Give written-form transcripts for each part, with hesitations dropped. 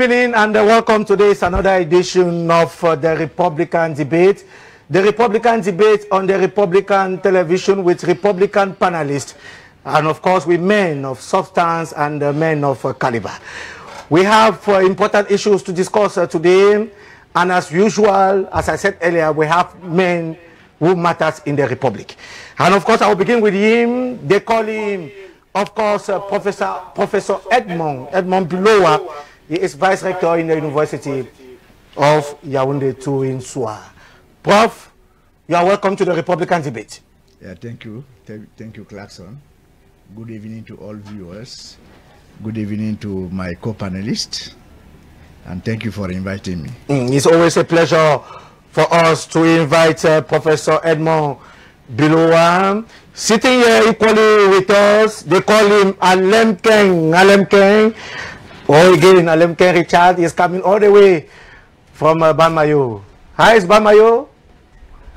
evening and welcome to this another edition of the Republican Debate. The Republican Debate on the Republican television with Republican panelists and of course with men of substance and men of caliber. We have important issues to discuss today, and as usual, as I said earlier, we have men who matters in the Republic. And of course I will begin with him. They call him, of course, Professor Edmond Bilowa. He is Vice Rector in the University of Yaoundé 2 in Soua. Prof, you are welcome to the Republican Debate. Yeah, thank you. Thank you, Clarkson. Good evening to all viewers. Good evening to my co-panelists. And thank you for inviting me. It's always a pleasure for us to invite Professor Edmond Bilowa. Sitting here equally with us, they call him Alem-Keng. Oh, again, Alem-Keng Richard is coming all the way from Bamayo. Hi, is Bamayo?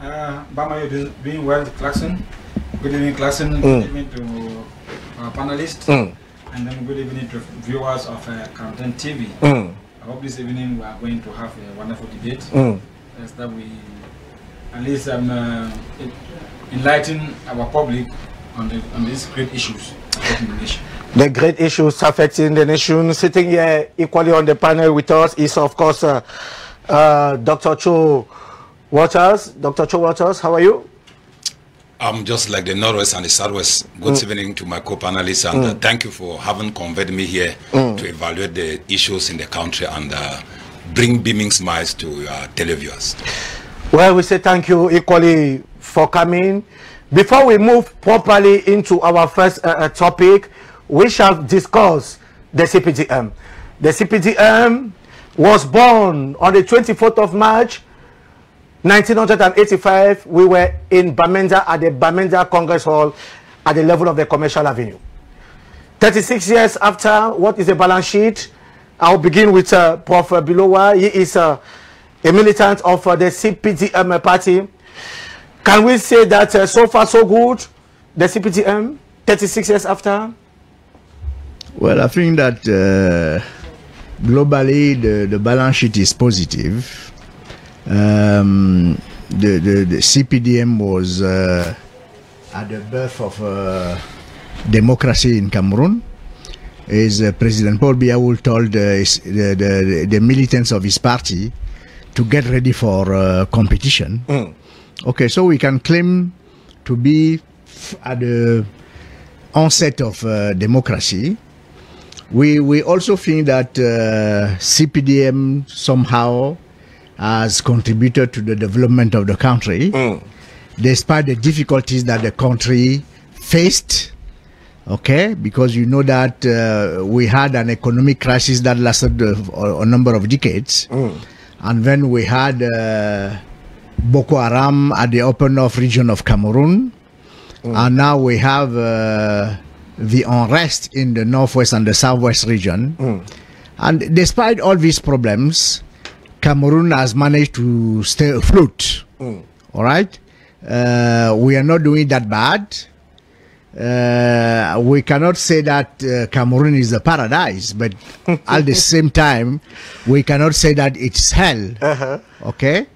Bamayo is doing well, Clarkson. Good evening, Clarkson. Good evening to our panelists. And then good evening to viewers of Cameroon TV. I hope this evening we are going to have a wonderful debate. That we at least enlighten our public on these great issues affecting the nation. The great issues affecting the nation. Sitting here equally on the panel with us is, of course, Dr. Cho Waters. Dr. Cho Waters, how are you? I'm just like the Northwest and the Southwest. Good evening to my co-panelists, and thank you for having convened me here to evaluate the issues in the country and bring beaming smiles to televiewers. Well, we say thank you equally for coming. Before we move properly into our first topic, we shall discuss the CPDM. The CPDM was born on the 24th of March, 1985. We were in Bamenda at the Bamenda Congress Hall at the level of the Commercial Avenue. 36 years after, what is the balance sheet? I'll begin with Prof. Bilowa. He is a militant of the CPDM party. Can we say that so far so good, the CPDM, 36 years after? Well, I think that globally the balance sheet is positive. The CPDM was at the birth of democracy in Cameroon. As President Paul Biya told the militants of his party to get ready for competition. Okay, so we can claim to be at the onset of democracy. We also think that CPDM somehow has contributed to the development of the country, despite the difficulties that the country faced. Okay, because you know that we had an economic crisis that lasted a number of decades, and then we had Boko Haram at the open north region of Cameroon, and now we have the unrest in the northwest and the southwest region. And despite all these problems, Cameroon has managed to stay afloat. All right, we are not doing that bad. We cannot say that Cameroon is a paradise, but at the same time, we cannot say that it's hell. Okay.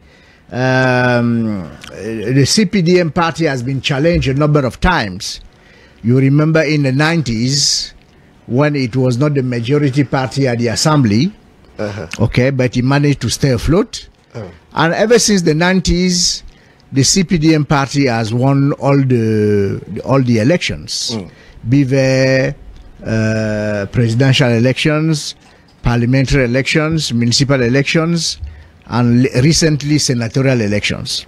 The CPDM party has been challenged a number of times. You remember in the 90s when it was not the majority party at the assembly, okay, but it managed to stay afloat. And ever since the 90s, the CPDM party has won all the elections, be they presidential elections, parliamentary elections, municipal elections, and recently senatorial elections.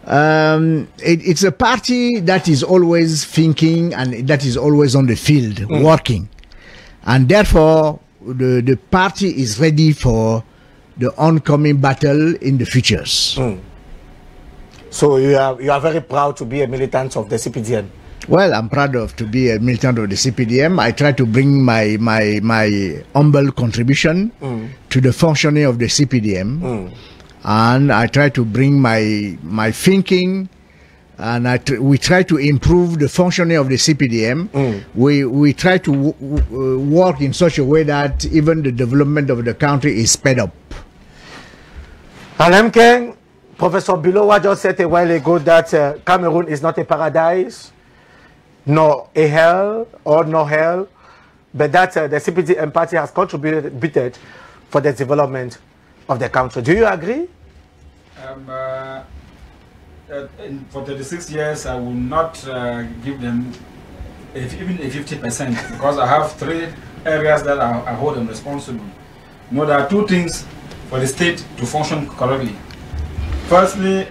It's a party that is always thinking and that is always on the field working, and therefore the party is ready for the oncoming battle in the futures. So you are very proud to be a militant of the CPDM. Well, I'm proud to be a militant of the CPDM. I try to bring my humble contribution to the functioning of the CPDM, and I try to bring my thinking and we try to improve the functioning of the CPDM. We try to work in such a way that even the development of the country is sped up. Alemken, Professor Bilowa just said a while ago that Cameroon is not a paradise, nor a hell or no hell, but that the CPDM party has contributed for the development of the country. Do you agree? For 36 years, I will not give them even a 50%, because I have 3 areas that I hold them responsible. You know, there are 2 things for the state to function correctly. Firstly,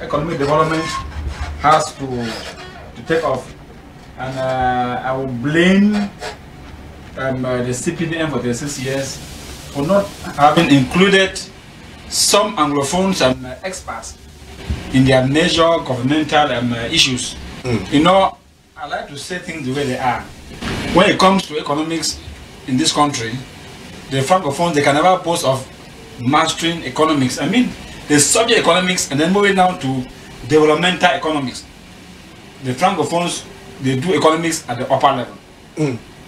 economic development has to take off, and I will blame the CPDM for 36 years for not having included some Anglophones and experts in their major governmental issues. You know, I like to say things the way they are. When it comes to economics in this country, the Francophones, they can never boast of mastering economics. I mean, they study economics and then moving down to developmental economics. The Francophones, they do economics at the upper level.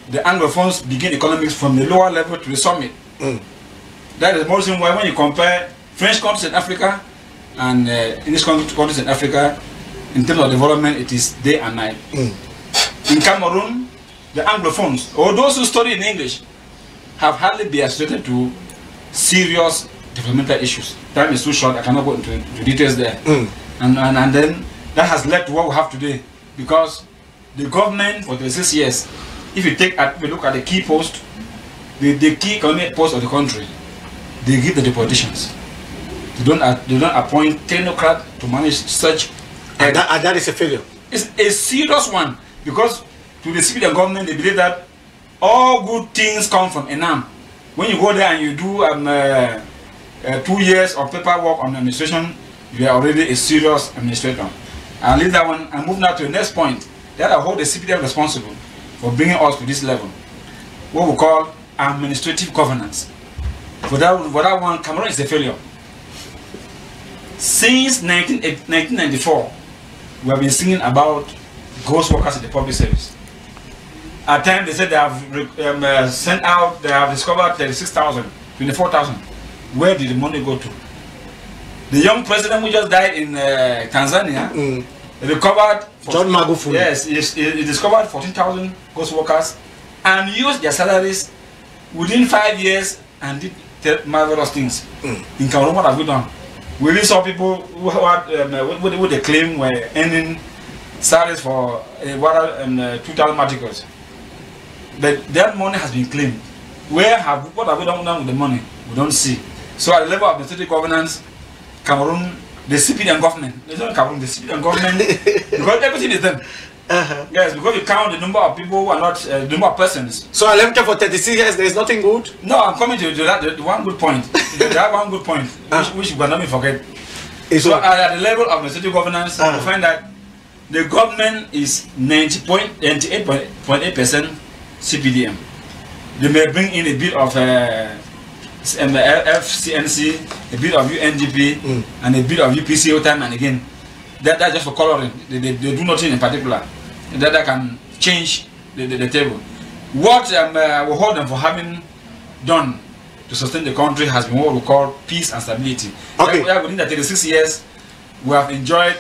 The Anglophones begin economics from the lower level to the summit. That is the most reason why when you compare French countries in Africa and English countries in Africa, in terms of development, it is day and night. In Cameroon, the Anglophones, or those who study in English, have hardly been associated to serious developmental issues. Time is too short, I cannot go into details there. And then that has led to what we have today, because the government for 36 years, if you look at the key post, the key economic post of the country, they give the politicians. They don't appoint technocrats to manage such. And that is a failure. It's a serious one, because to the civilian government, they believe that all good things come from Enam. When you go there and you do 2 years of paperwork on administration, you are already a serious administrator. I'll leave that one and move now to the next point. That I hold the CPDM responsible for bringing us to this level, what we call administrative governance. For that one, Cameroon is a failure. Since 1994, we have been singing about ghost workers in the public service. At times they said they have sent out, they have discovered 36,000, 24,000. Where did the money go to? The young president who just died in Tanzania recovered. John Magufuli. Yes, he discovered 14,000 ghost workers and used their salaries within 5 years and did marvelous things. In Cameroon, what have we done? We really saw people who they claim were earning salaries for 2,000 articles. But that money has been claimed. What have we done with the money? We don't see. So at the level of administrative governance, Cameroon, the CPDM government, it's not Cameroon, the CPDM government, because everything is them. Yes, because you count the number of people who are not, the number of persons. So I left for 36 years, there is nothing good? No, I'm coming to that, the one good point. That one good point, which you cannot forget. So at the level of administrative governance, you find that the government is 98.8% CPDM. They may bring in a bit of FCNC, a bit of UNDP, and a bit of UPCO time and again. That's just for coloring. They do nothing in particular. That can change the table. What we hold them for having done to sustain the country has been what we call peace and stability. Okay. Within the 36 years, we have enjoyed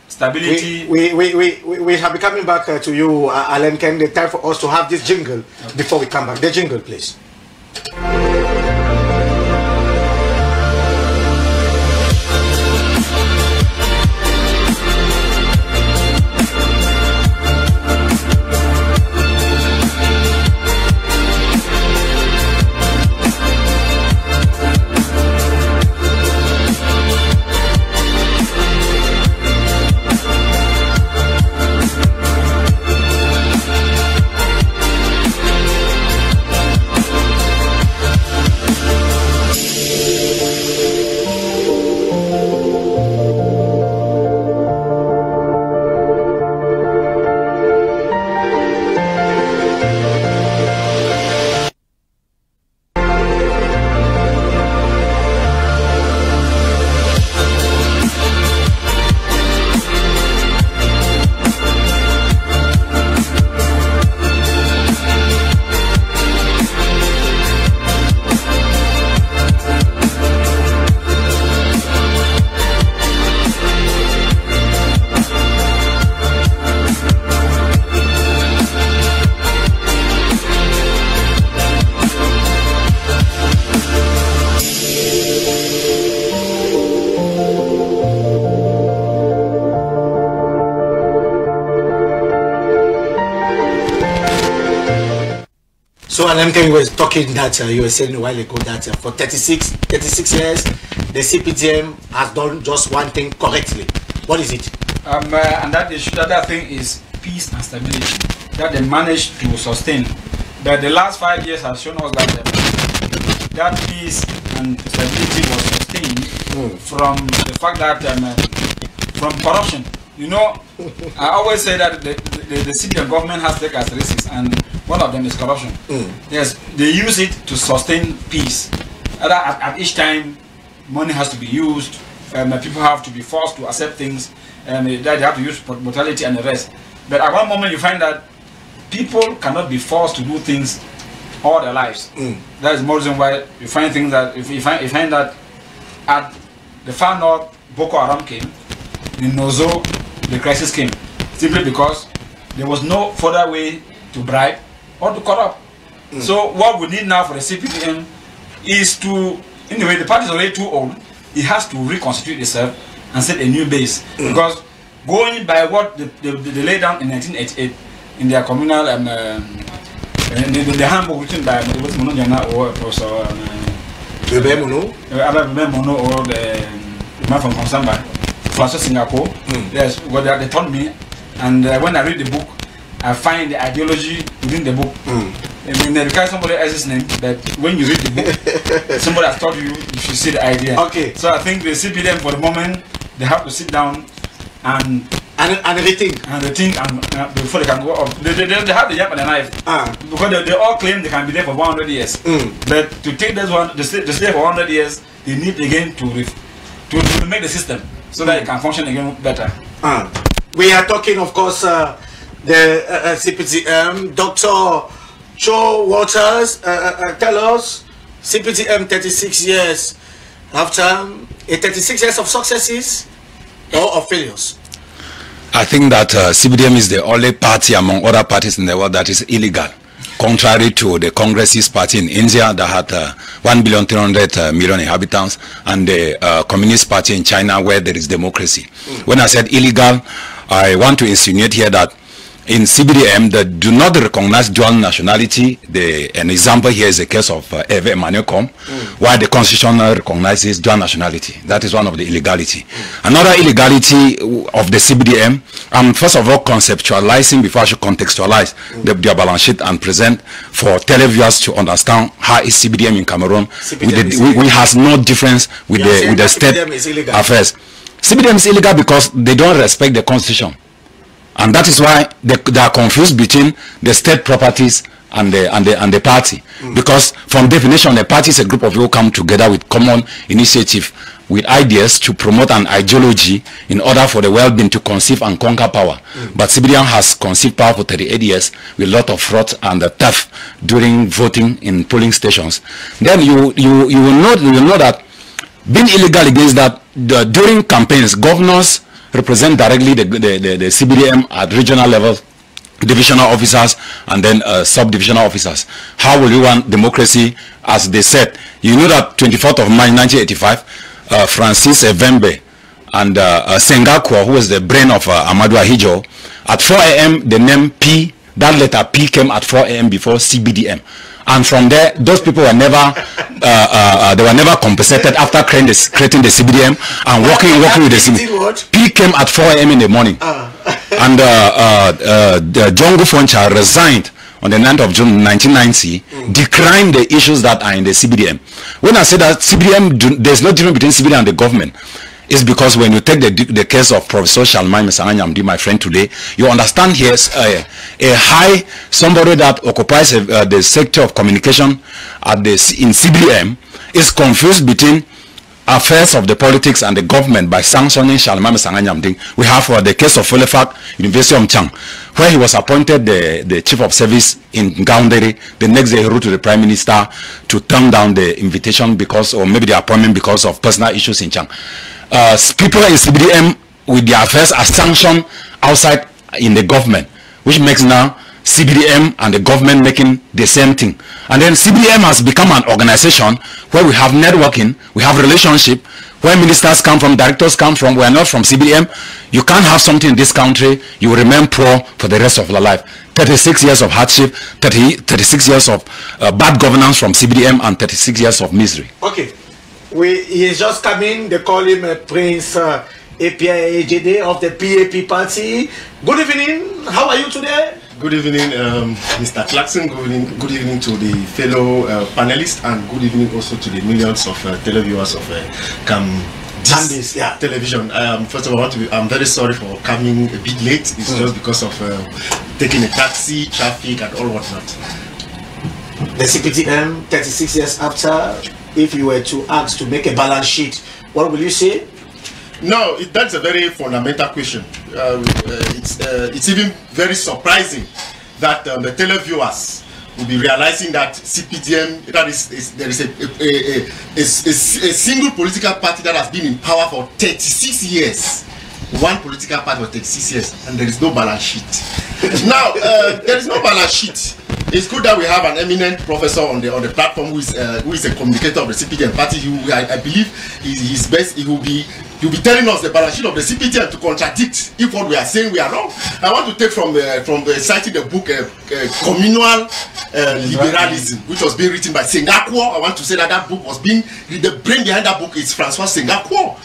stability. We have been coming back to you, Alenken. The time for us to have this jingle before we come back. The jingle, please. So Alemke was talking that you were saying a while ago that for 36 years, the CPDM has done just one thing correctly. What is it? And that thing is peace and stability that they managed to sustain. But the last 5 years have shown us that that peace and stability was sustained from the fact that from corruption. You know, I always say that the CPDM government has taken characteristics, and one of them is corruption. Yes, they use it to sustain peace. At each time, money has to be used. People have to be forced to accept things. They have to use brutality and the rest. But at one moment, you find that people cannot be forced to do things all their lives. That is more reason why you find things that you find that at the far north, Boko Haram came. In Nozo, the crisis came simply because there was no further way to bribe or to corrupt. So what we need now for the CPDM is to, anyway, the party is already too old. It has to reconstitute itself and set a new base. Because going by what they laid down in 1988 in their communal the handbook written by Mono or Professor Mono or the man from Konsamba, Francois Singapore. Yes, what they taught me, and when I read the book, I find the ideology within the book. I mean, they carry somebody else's name, but when you read the book, somebody has taught you, you should see the idea. Okay. So I think the CPDM for the moment, they have to sit down and rethink before they can go up. They have the yap and the knife because they all claim they can be there for 100 years. But to take this one, to stay for 100 years, they need again to make the system so that it can function again better. We are talking, of course, the CPDM. Dr. Joe Waters, tell us, CPDM 36 years after 36 years of successes or of failures? I think that CPDM is the only party among other parties in the world that is illegal, contrary to the Congressist party in India that had 1,300,000,000 inhabitants, and the Communist party in China where there is democracy. When I said illegal, I want to insinuate here that in CPDM they do not recognize dual nationality. An example here is the case of Eve Emmanuel Com, why the constitution recognizes dual nationality. That is one of the illegality. Another illegality of the CPDM, I'm first of all conceptualizing before I should contextualize their balance sheet and present for televiewers to understand how is CPDM in Cameroon. We has no difference with the state affairs. CPDM is illegal because they don't respect the constitution. And that is why they are confused between the state properties and the party. Because from definition, the party is a group of people come together with common initiative, with ideas to promote an ideology in order for the well-being to conceive and conquer power. But CPDM has conceived power for 38 years with a lot of fraud and theft during voting in polling stations. Then you will know that being illegal against that, during campaigns, governors represent directly the CPDM at regional level, divisional officers, and then sub-divisional officers. How will you want democracy? As they said, you know that 24th of March 1985, Francis Evembe and Sengakwa, who was the brain of Amadou Ahijo, at 4 a.m. the name P, that letter P came at 4 a.m. before CPDM. And from there, those people were never compensated after creating the CPDM and working with the CPDM. P came at 4 a.m. in the morning. And John Gufoncha resigned on the 9th of June 1990, decrying the issues that are in the CPDM. When I say that CPDM, there's no difference between CPDM and the government. It's because when you take the case of Professor Shalmai Mesanganyamdi, my friend today, you understand here somebody that occupies the sector of communication in CPDM is confused between affairs of the politics and the government by sanctioning Shalmai Mesanganyamdi. We have the case of Folefak, University of Mchang, where he was appointed the chief of service in Gaundere. The next day he wrote to the prime minister to turn down the invitation or maybe the appointment because of personal issues in Chang. People in CPDM with their affairs are sanctioned outside in the government, which makes now CPDM and the government making the same thing. And then CPDM has become an organization where we have networking, we have relationship, where ministers come from, directors come from. We are not from CBDM. You can't have something in this country. You will remain poor for the rest of your life. 36 years of hardship, 36 years of bad governance from CBDM, and 36 years of misery. Okay. He is just coming. They call him Prince APIAJD of the PAP party. Good evening. How are you today? Good evening, Mr. Clarkson. Good evening to the fellow panelists, and good evening also to the millions of televiewers of television. First of all, I'm very sorry for coming a bit late. It's just because of taking a taxi, traffic, and all whatnot. The CPTM, 36 years after, if you were to ask to make a balance sheet, what will you say? No, that's a very fundamental question. It's even very surprising that the televiewers will be realizing that CPDM, there is a single political party that has been in power for 36 years. One political party for 36 years, and there is no balance sheet. Now, there is no balance sheet. It's good that we have an eminent professor on the platform who is a communicator of the CPDM party. I believe he's best. He'll be telling us the balance sheet of the CPDM to contradict if what we are saying we are wrong. I want to take from citing the book Communal Liberalism, which was being written by Sengakwo. I want to say that book was being, the brain behind that book is Francois Sengakwo.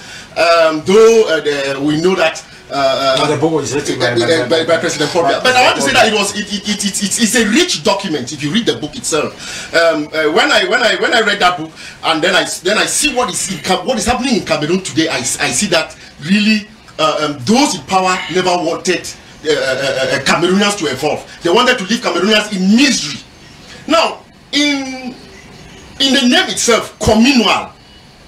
Though we know that the book was written by President Pobia. But I want to say that it's a rich document if you read the book itself. When I read that book, and then I see what is happening in Cameroon today, I see that really those in power never wanted Cameroonians to evolve. They wanted to leave Cameroonians in misery. Now, in the name itself, communal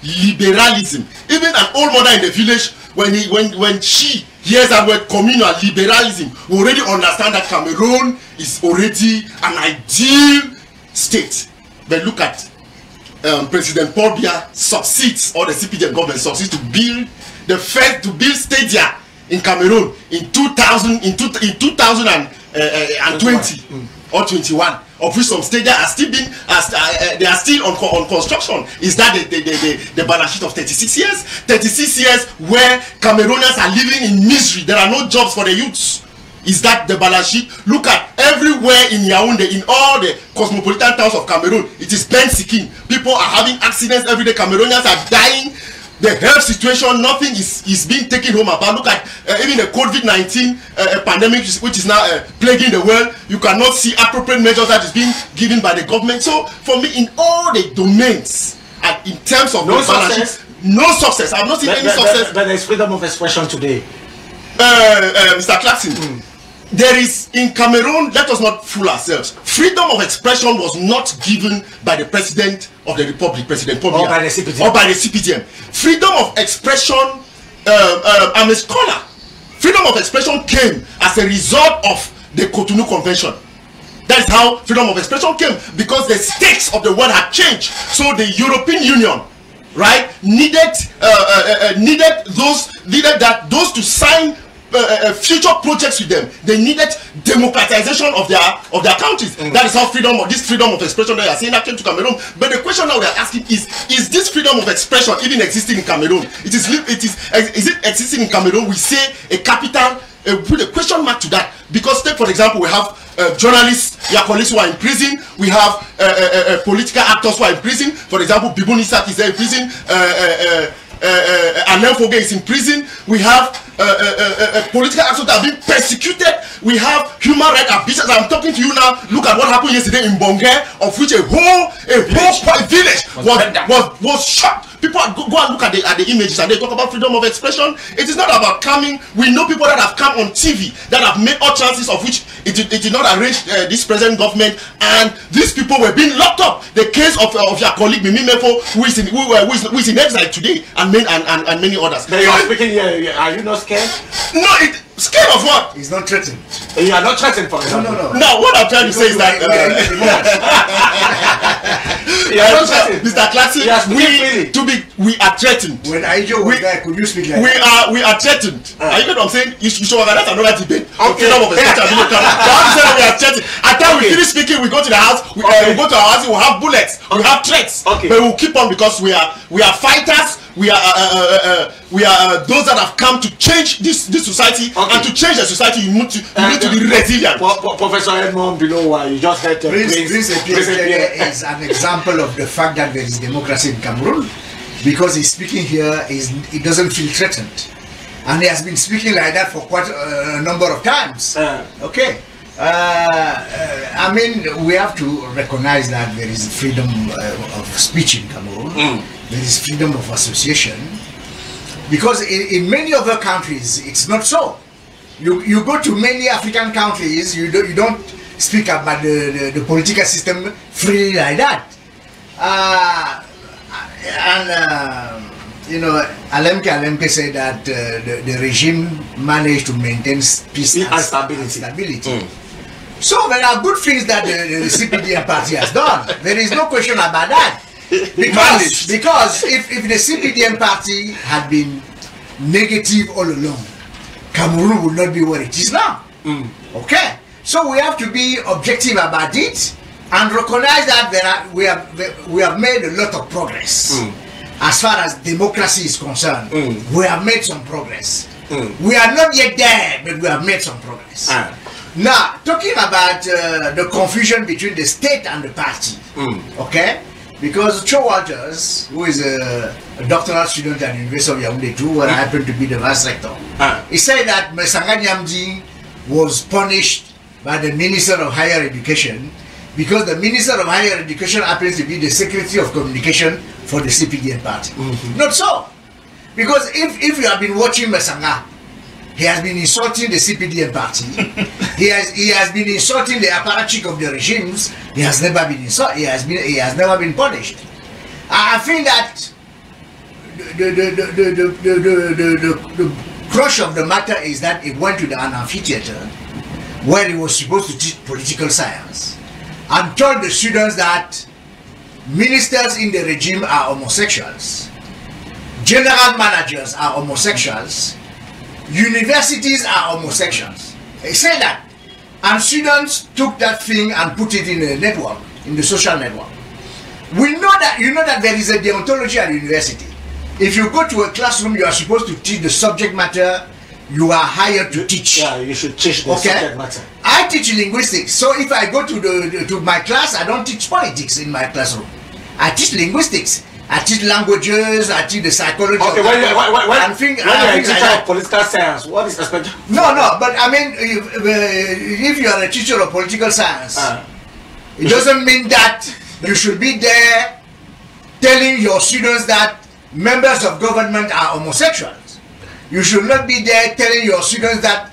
liberalism, even an old mother in the village, when she hears that word communal liberalism, we already understand that Cameroon is already an ideal state. But look at President Pobia succeeds, or the CPDM government succeeds to build stadia in Cameroon in 2020 or 21. Of which some stadia are still being, they are still on construction. Is that the balance sheet of 36 years? 36 years where Cameroonians are living in misery. There are no jobs for the youths. Is that the balance sheet? Look at everywhere in Yaoundé, in all the cosmopolitan towns of Cameroon, it is bent seeking. People are having accidents every day. Cameroonians are dying. The health situation, nothing is being taken home about. Look at even the COVID-19 pandemic, which is now plaguing the world. You cannot see appropriate measures that is being given by the government. So for me, in all the domains, and in terms of no success, I have not seen any success. But there is freedom of expression today. Mr. Clarkson, there is in Cameroon, let us not fool ourselves. Freedom of expression was not given by the president of the republic, President Pobia, or by the CPDM. Or by the CPDM. Freedom of expression, I'm a scholar. Freedom of expression came as a result of the Cotonou Convention. That is how freedom of expression came, because the stakes of the world had changed. So the European Union, right, needed those to sign future projects with them. They needed democratization of their countries. That is how freedom of expression that you are saying that came to Cameroon. But the question now we are asking is this freedom of expression even existing in Cameroon? Is it existing in Cameroon? We say a capital, put a question mark to that, because take for example, we have journalists, your colleagues who are in prison. We have political actors who are in prison. For example, Bibou Nissak is there in prison. Anglophone is in prison. We have political actors that have been persecuted. We have human rights abuses. I'm talking to you now. Look at what happened yesterday in Bonge, of which a whole village was shot. People go and look at the images and they talk about freedom of expression. It is not about coming. We know people that have come on TV that have made all chances of which it did not arrange this present government, and these people were being locked up. The case of your colleague Mimi Mefo, who is in exile today, and many others. But you are speaking here. Are you not scared? No, scared of what? He's not threatened. You are not threatened, for example. No. Now, what I'm trying to say is that Mr. Clarkson, we are threatened. When Aijo was there, could you speak like we are threatened. Are you get what I'm saying? You should organize another debate. Okay. We are threatened. At time we finish speaking, we go to the house. We go to our house. We have bullets. We have threats. Okay. But we'll keep on because we are fighters. we are those that have come to change this society, and to change the society, you need to be resilient. Professor Edmond below, you just had Prince is an example of the fact that there is democracy in Cameroon, because he's speaking here, he doesn't feel threatened, and he has been speaking like that for quite a number of times. Okay. I mean, we have to recognize that there is freedom of speech in Cameroon. There is freedom of association, because in many other countries it's not so. You go to many African countries, you don't speak about the political system freely like that. You know, Alemke said that the regime managed to maintain peace and stability. So there are good things that the CPDM party has done. There is no question about that. Because if the CPDM party had been negative all along, Cameroon would not be where it is now. Okay? So we have to be objective about it and recognize that we have made a lot of progress. As far as democracy is concerned, we have made some progress. We are not yet there, but we have made some progress. Now, talking about the confusion between the state and the party, okay? Because Cho Walters, who is a doctoral student at the University of Yaoundé too, where I happen to be the vice rector, he said that Mesanga Nyamdi was punished by the Minister of Higher Education because the Minister of Higher Education happens to be the Secretary of Communication for the CPDM party. Not so. Because if you have been watching Mesanga, he has been insulting the CPDM party. he has been insulting the apparatchik of the regimes. He has never been insulted. He has never been punished. I think that the crush of the matter is that he went to an amphitheater where he was supposed to teach political science and told the students that ministers in the regime are homosexuals, general managers are homosexuals, universities are homosexuals. He said that, and students took that thing and put it in the network, in the social network. We know that, you know that there is a deontology at university. If you go to a classroom, you are supposed to teach the subject matter you are hired to teach. Yeah, you should teach the subject matter. I teach linguistics, so if I go to my class, I don't teach politics in my classroom. I teach linguistics. I teach languages, I teach the psychology. Okay, when you're a teacher of political science, what is expected? No, but I mean, if you are a teacher of political science, it doesn't mean that you should be there telling your students that members of government are homosexuals. You should not be there telling your students that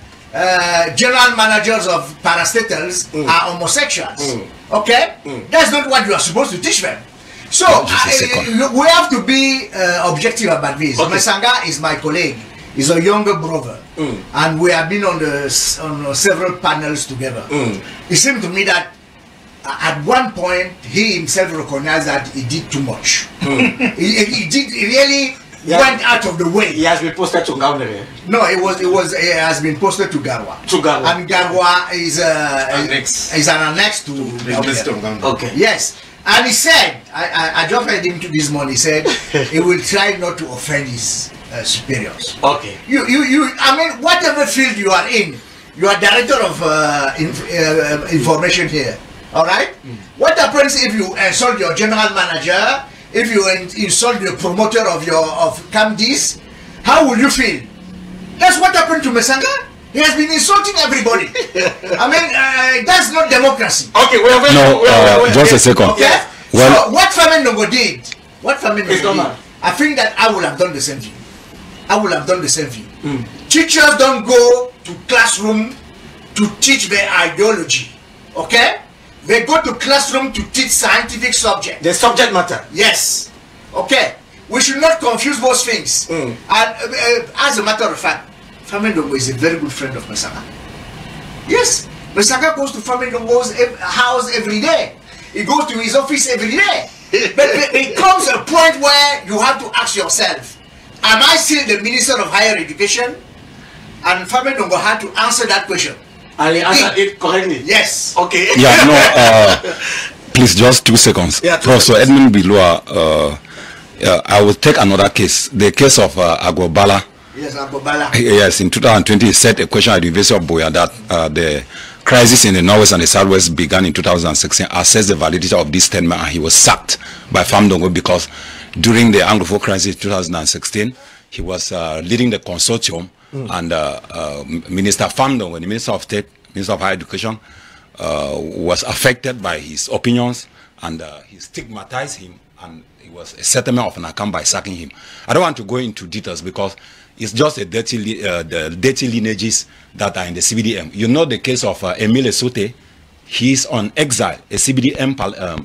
general managers of parastatals are homosexuals. Okay? That's not what you are supposed to teach them. So, we have to be objective about this. Okay. Mesanga is my colleague. He's a younger brother. And we have been on several panels together. It seemed to me that at one point, he himself recognized that he did too much. He really went out of the way. He has been posted to Gaundere. No, it has been posted to Garwa. And Garwa is an annex to the University of Gaundere. Okay. Yes. And he said, I just heard him this morning, he said he will try not to offend his superiors. Okay. I mean, whatever field you are in, you are director of information here. Alright? What happens if you insult your general manager, if you insult the promoter of CAMDIS? How will you feel? That's what happened to Mesanga. He has been insulting everybody. I mean, that's not democracy. Okay, just a second. Okay? Well, so what Fcfa did, I think that I would have done the same thing. Teachers don't go to classroom to teach their ideology. Okay? They go to classroom to teach scientific subject. The subject matter. Yes. Okay. We should not confuse those things. And as a matter of fact, Fcfa is a very good friend of Mesanga. Yes. Mesanga goes to Fcfa's house every day. He goes to his office every day. But it comes a point where you have to ask yourself, am I still the Minister of Higher Education? And Fcfa had to answer that question. And he answered it correctly? Yes. Okay. Yeah, no, please, just 2 seconds. Yeah, Professor Edmund Bilua I will take another case, the case of Agobala. Yes, Agobala. Yes, in 2020, he set a question at the University of Boya that the crisis in the Northwest and the Southwest began in 2016, assessed the validity of this statement, and he was sacked by Famdongo because during the Anglophone crisis 2016, he was leading the consortium, and Minister Famdongo, the Minister of State, Minister of Higher Education, was affected by his opinions, and he stigmatized him, and it was a settlement of an account by sacking him. I don't want to go into details because it's just a the dirty lineages that are in the CBDM. You know the case of Emile Soute. He's on exile, a CBDM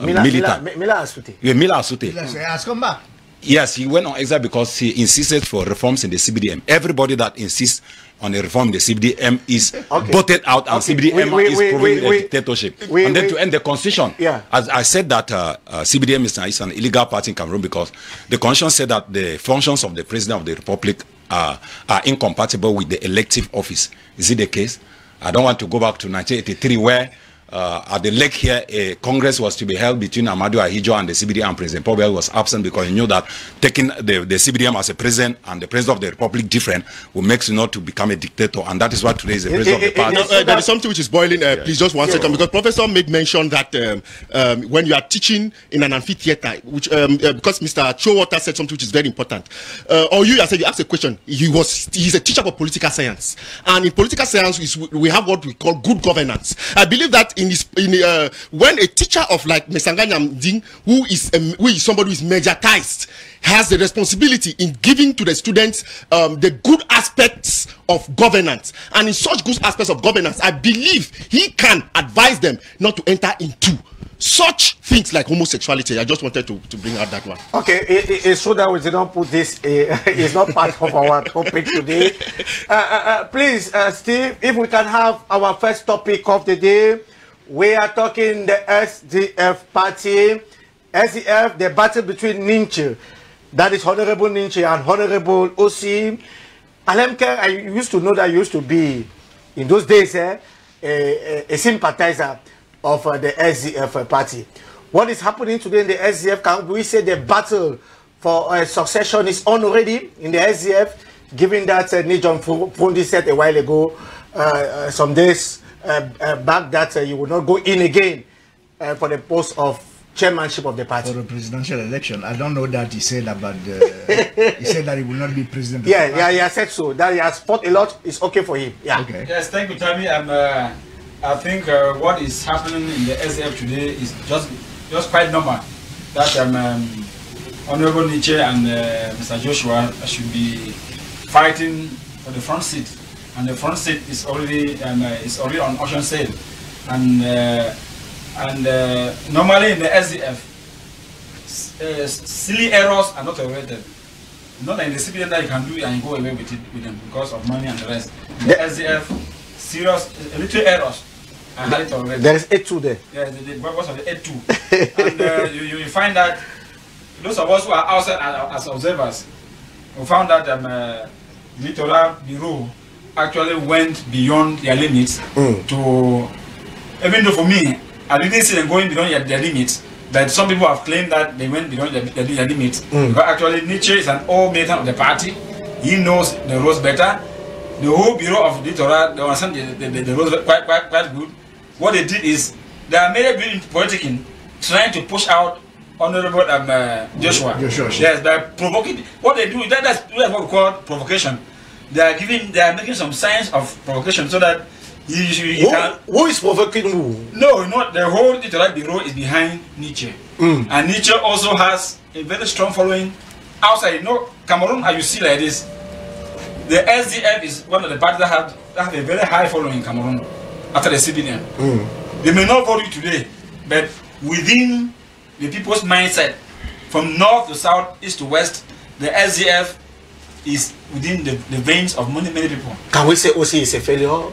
militant. Mila Asute. Yeah, Mila Asute. He has come back. Yes, he went on exile because he insisted for reforms in the CBDM. Everybody that insists on a reform in the CBDM is voted out, and CBDM is proving a dictatorship. And then to end the constitution, as I said that CBDM is an illegal party in Cameroon because the constitution said that the functions of the president of the republic are incompatible with the elective office. Is it the case? I don't want to go back to 1983 where at the lake here, a congress was to be held between Amadou Ahidjo and the CBDM, and President Pobel was absent because he knew that taking the CBDM as a president and the president of the republic different will make you not to become a dictator, and that is what today is the president of the party. There is something which is boiling. Please, just 1 second, because Professor made mention that when you are teaching in an amphitheater, which because Mr. Chowata said something which is very important, or you said you asked a question. He's a teacher of political science, and in political science we have what we call good governance. I believe that when a teacher of like Mesanganya Mding, who is somebody who is mediatized, has the responsibility in giving to the students the good aspects of governance, and in such good aspects of governance, I believe he can advise them not to enter into such things like homosexuality. I just wanted to bring out that one. Okay, it's true that we did not put this, it's not part of our topic today. Please, Steve, if we can have our first topic of the day. We are talking the SDF party. SDF, the battle between NINTCHEU, that is Honorable NINTCHEU and Honorable OSIH. Alemke, I used to know that you used to be, in those days, a sympathizer of the SDF party. What is happening today in the SDF? Can we say the battle for succession is on already in the SDF, given that Nijon Fundi said a while ago, some days back, that you will not go in again for the post of chairmanship of the party for the presidential election. I don't know that he said about the, he said that he will not be president. Yeah, he has said so. That he has fought a lot. It's okay for him. Yeah. Okay. Yes, thank you, Tammy. I think what is happening in the SDF today is just quite normal. That Honorable NINTCHEU and Mr. Joshua should be fighting for the front seat. And the front seat is already on auction sale, and normally in the SDF, silly errors are not tolerated. Not like in the CBDM that you can do and you go away with them because of money and the rest. In the SDF, serious little errors are highly tolerated. There is A2 there. Yeah, what's on the A2, and you find that those of us who are outside as observers, we found that Littoral Bureau actually went beyond their limits to, even though for me, I didn't see them going beyond their limits, but some people have claimed that they went beyond their limits. Because actually NINTCHEU is an old militant of the party. He knows the roads better. The whole bureau of Littoral, they understand the roads quite good. What they did is, they are made a politicking, trying to push out Honorable Joshua. Yes, by provoking. What they do, that's what we call provocation. They are making some signs of provocation so that he can. Who is provoking who? No, not the whole Littoral Bureau is behind NINTCHEU. And NINTCHEU also has a very strong following outside. You know, Cameroon, as you see like this, the SDF is one of the parties that have a very high following in Cameroon after the CBDM. They may not vote you today, but within the people's mindset, from north to south, east to west, the SDF is within the veins of many people. Can we say OSIH is a failure?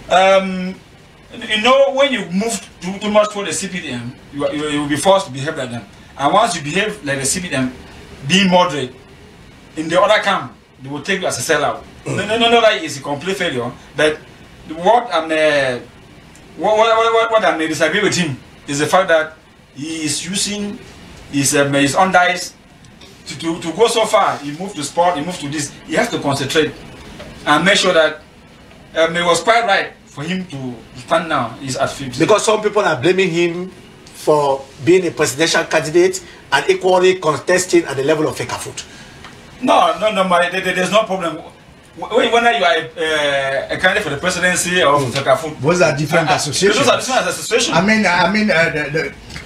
You know, when you move too much toward the CBDM, you will be forced to behave like them. And once you behave like the CBDM, being moderate, in the other camp, they will take you as a sellout. No, that is a complete failure. But what I may disagree with him is the fact that he is using his undies to go so far, he moved to sport, he moved to this. He has to concentrate and make sure that it was quite right for him to stand now. He's at 50. Because some people are blaming him for being a presidential candidate and equally contesting at the level of Fcfa. No, there's no problem. Whether you are a candidate for the presidency or Fcfa. Those are different associations. Those are different associations.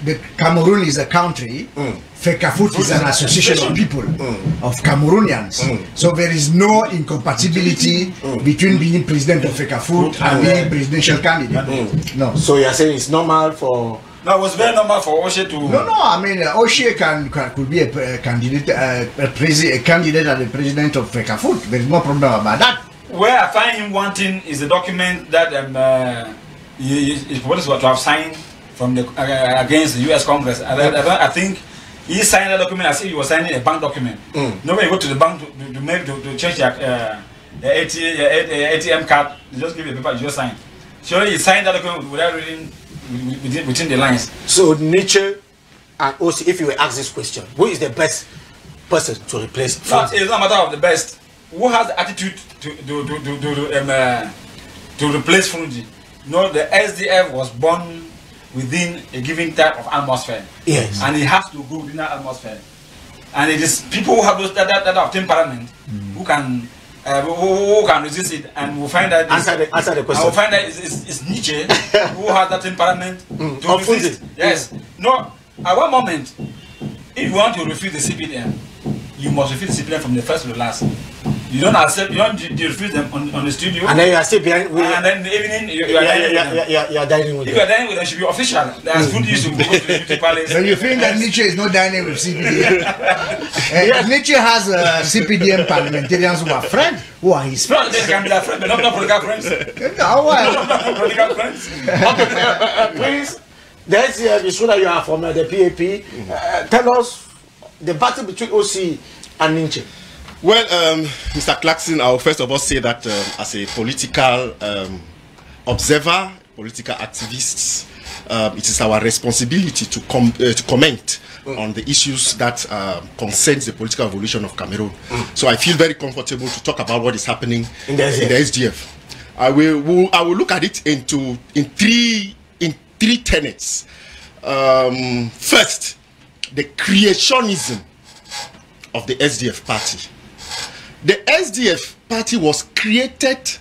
The Cameroon is a country. Fcfa is an association of people, of Cameroonians. So there is no incompatibility between being president of Fcfa and being presidential candidate. No. So you are saying it's normal for... No, it was very normal for OSIH to... No, I mean, OSIH could be a candidate, a candidate as the president of Fcfa. There is no problem about that. Where I find him wanting is the document that he's supposed to have signed from the against the U.S. Congress. I think he signed that document as if he was signing a bank document. Nobody go to the bank to change their ATM card. They just give you a paper, you just sign. Surely he signed that document without reading within the lines. So NINTCHEU and OSIH, if you were asked this question, who is the best person to replace? No, it's not a matter of the best. Who has the attitude to replace Fungi? No, the SDF was born within a given type of atmosphere. Yes. And it has to go within that atmosphere. And it is people who have those that of temperament who can resist it, and we'll find that answer the question. We'll find that it's NINTCHEU who has that temperament to resist it. Yes. No, at one moment, if you want to refuse the CPDM, you must refuse the CPDM from the first to the last. You don't accept, you don't refuse them on the studio. And then you are still behind. And then in the evening, you are dining with them. If you are dining with them, it should be official. There's food used to go to the beauty palace. So you think that NINTCHEU is not dining with CPDM? NINTCHEU has CPDM parliamentarians who are friends, who are his friends. They can be their friends, but not political friends. No, well. Not political friends. Okay, please, let's be sure that you are from the PAP. Tell us the battle between OSIH and NINTCHEU. Well, Mr. Clarkson, I will first of all say that as a political observer, political activist, it is our responsibility to comment on the issues that concerns the political evolution of Cameroon. So I feel very comfortable to talk about what is happening in the SDF. I will look at it in three tenets. First, the creationism of the SDF party. The SDF party was created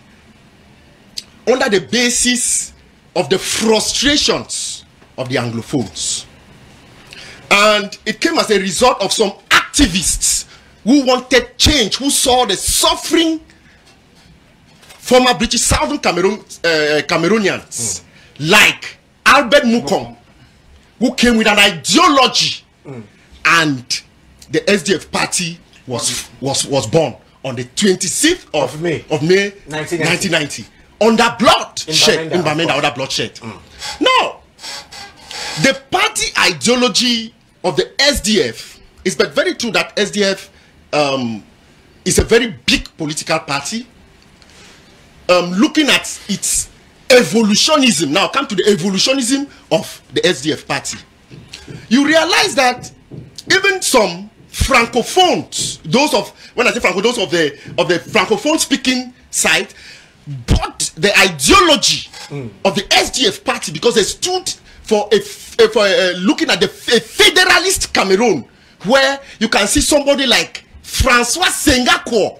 under the basis of the frustrations of the Anglophones. And it came as a result of some activists who wanted change, who saw the suffering former British Southern Cameroonians, like Albert Mukong, who came with an ideology, and the SDF party was born on the 26th of May 1990 under bloodshed in Bamenda, under bloodshed. Now, the party ideology of the SDF is but very true that SDF is a very big political party. Looking at its evolutionism, now come to the evolutionism of the SDF party. You realize that even some Francophones, those of, when I say Franco, those of the Francophone speaking side, bought the ideology of the SDF party because they stood for looking at the federalist Cameroon, where you can see somebody like Francois Senghor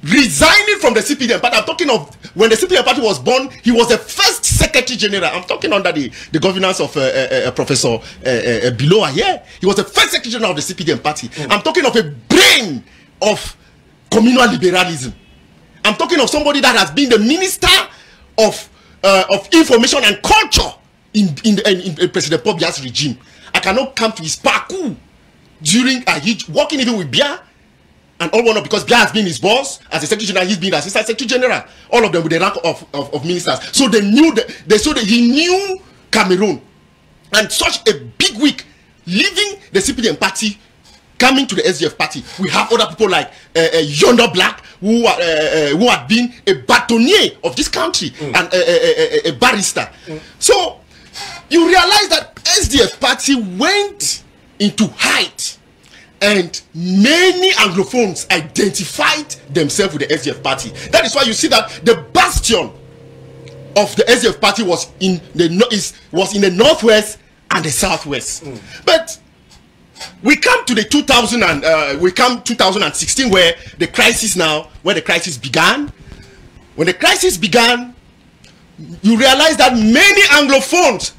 resigning from the CPDM party. I'm talking of when the CPDM party was born, he was the first Secretary General. I'm talking under the governance of Professor Biloa here. He was the first Secretary General of the CPDM party. I'm talking of a brain of communal liberalism. I'm talking of somebody that has been the Minister of Information and Culture in President Paul Biya's regime. I cannot come to his parkour during working even with Biya. And all one of, because Biya has been his boss as a Secretary General, he's been the Assistant Secretary General. All of them with the rank of ministers. So they knew that he knew Cameroon. And such a big week, leaving the CPDM party, coming to the SDF party. We have other people like Yonder Black, who had been a bâtonnier of this country and a barrister. So you realize that SDF party went into hide. And many Anglophones identified themselves with the SDF party. That is why you see that the bastion of the SDF party was in the northwest and the southwest. But we come to the 2016 where the crisis began. When the crisis began, you realize that many Anglophones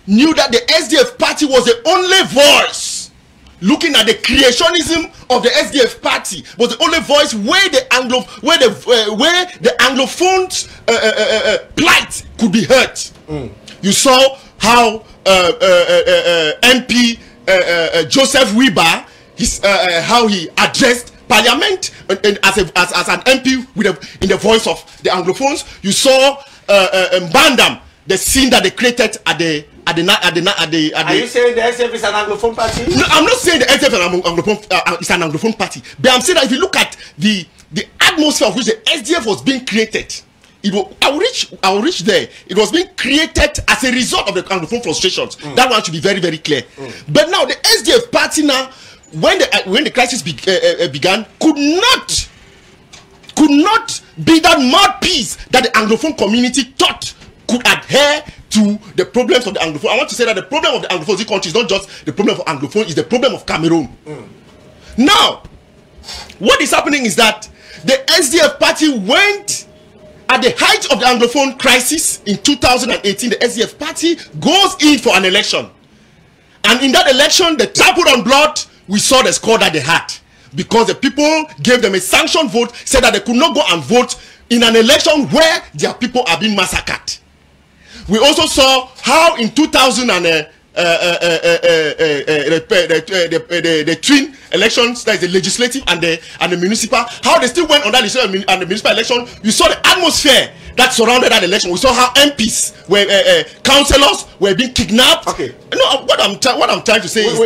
knew that the SDF party was the only voice. Looking at the creationism of the SDF party was the only voice where the Anglophones' plight could be heard. You saw how MP Joseph Weber, how he addressed Parliament as an MP in the voice of the Anglophones. You saw Mbandam, the scene that they created at the. Are you saying the SDF is an Anglophone party? No, I'm not saying the SDF is an Anglophone party. But I'm saying that if you look at the atmosphere of which the SDF was being created, I'll reach there. It was being created as a result of the Anglophone frustrations. That one should be very, very clear. But now the SDF party now, when the crisis began, could not be that mouthpiece that the Anglophone community thought could adhere to the problems of the Anglophone. I want to say that the problem of the Anglophone country is not just the problem of Anglophone, it's the problem of Cameroon. Now, what is happening is that the SDF party went at the height of the Anglophone crisis in 2018. The SDF party goes in for an election. And in that election, they trampled on blood. We saw the score that they had. Because the people gave them a sanctioned vote, said that they could not go and vote in an election where their people are being massacred. We also saw how in 2000 the twin elections, that is the legislative and the municipal, how they still went on that legislative and the municipal election. You saw the atmosphere that surrounded that election. We saw how MPs were councillors were being kidnapped. Okay. No, what I'm trying to say is.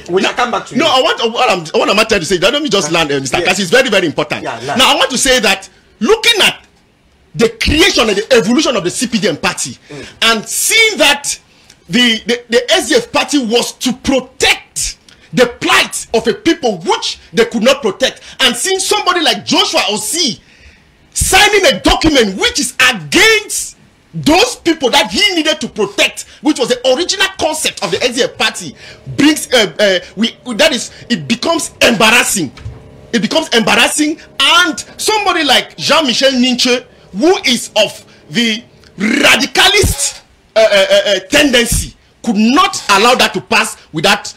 We can come back to you. No, what I'm trying to say. Let me just land, Mr. Kasi. It's very, very important. Yeah, now I want to say that looking at the creation and the evolution of the CPDM party, and seeing that the SDF party was to protect the plight of a people which they could not protect, and seeing somebody like Joshua Osih signing a document which is against those people that he needed to protect, which was the original concept of the SDF party, brings it becomes embarrassing. It becomes embarrassing, and somebody like Jean-Michel NINTCHEU, who is of the radicalist tendency, could not allow that to pass without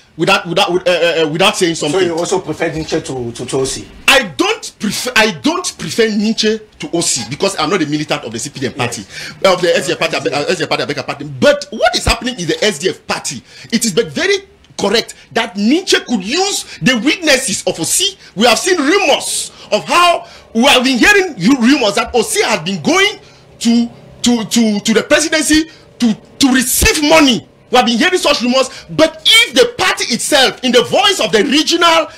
saying something. So you also prefer NINTCHEU to Osih? I don't prefer NINTCHEU to Osih because I'm not a militant of the CPDM party, of the SDF party. But what is happening in the SDF party? It is very correct that NINTCHEU could use the weaknesses of Osih. We have seen rumors of how we have been hearing rumors that Osih has been going to the presidency to receive money. We have been hearing such rumors. But if the party itself, in the voice of the regional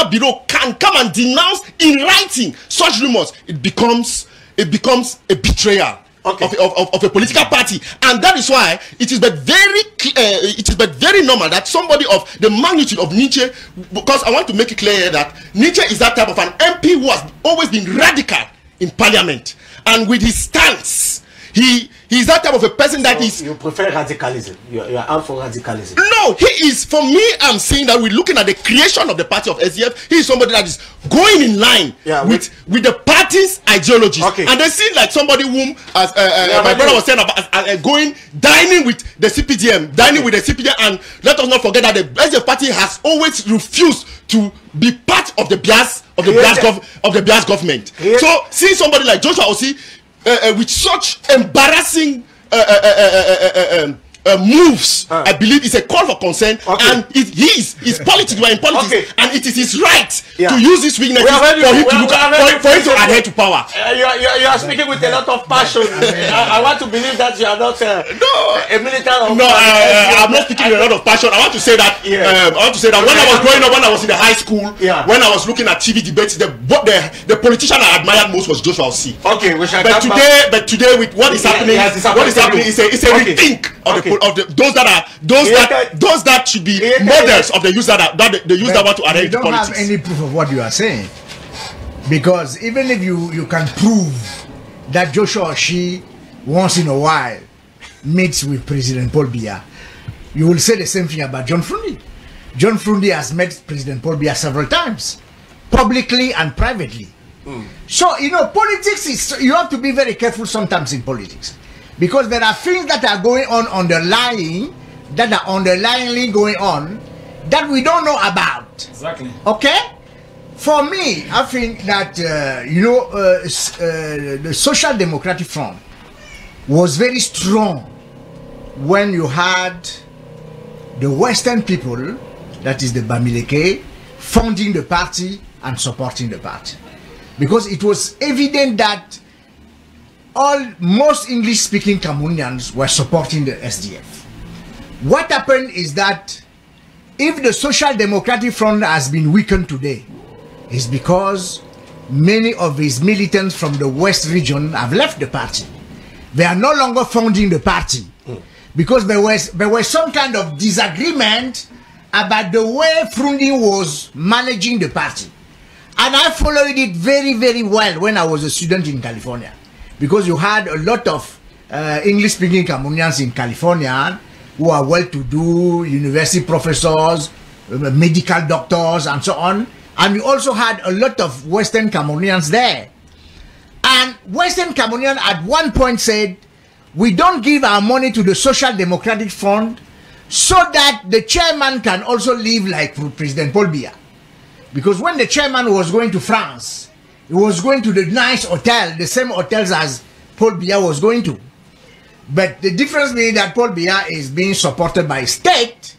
bureau, can come and denounce in writing such rumors, it becomes a betrayal. Okay. Of a political party, and that is why it is very normal that somebody of the magnitude of NINTCHEU, because I want to make it clear that NINTCHEU is that type of an MP who has always been radical in Parliament, and with his stance, he is that type of a person that is. You prefer radicalism? You are out for radicalism? No, he is. For me, I'm saying that we're looking at the creation of the party of SDF. He is somebody that is going in line with the party's ideologies. Okay. And they seem like somebody whom, as my brother was saying about dining with the CPDM, with the CPDM, and let us not forget that the SDF party has always refused to be part of the Bias government. So seeing somebody like Joshua Osih with such embarrassing moves, I believe it's a call for concern, and he's politics. We're in politics, and it is his right to use this weakness for him to adhere to power. You are speaking with a lot of passion. I want to believe that you are not a militant. No, I'm not speaking with a lot of passion. I want to say that. When I was growing up, when I was in the high school, when I was looking at TV debates, the politician I admired most was Joshua Osih. Okay, we shall. But today, with what is happening, is a rethink those that should be models of the youth that want to arrange don't politics. have any proof of what you are saying, because even if you can prove that Joshua Oshie once in a while meets with President Paul Biya, you will say the same thing about John Frundi. John Frundi has met President Paul Biya several times, publicly and privately. So, you know, politics is, you have to be very careful sometimes in politics, because there are things that are going on underlyingly going on that we don't know about. Exactly. Okay? For me, I think that, the Social Democratic Front was very strong when you had the Western people, that is the Bamileke, founding the party and supporting the party. Because it was evident that most English-speaking Cameroonians were supporting the SDF. What happened is that if the Social Democratic Front has been weakened today, it's because many of his militants from the West region have left the party. They are no longer founding the party because there was some kind of disagreement about the way Frundi was managing the party. And I followed it very, very well when I was a student in California, because you had a lot of English-speaking Cameroonians in California who are well-to-do, university professors, medical doctors, and so on. And you also had a lot of Western Cameroonians there. And Western Cameroonians at one point said, we don't give our money to the Social Democratic Front so that the chairman can also live like President Paul Biya. Because when the chairman was going to France, he was going to the nice hotel, the same hotels as Paul Biya was going to. But the difference being that Paul Biya is being supported by state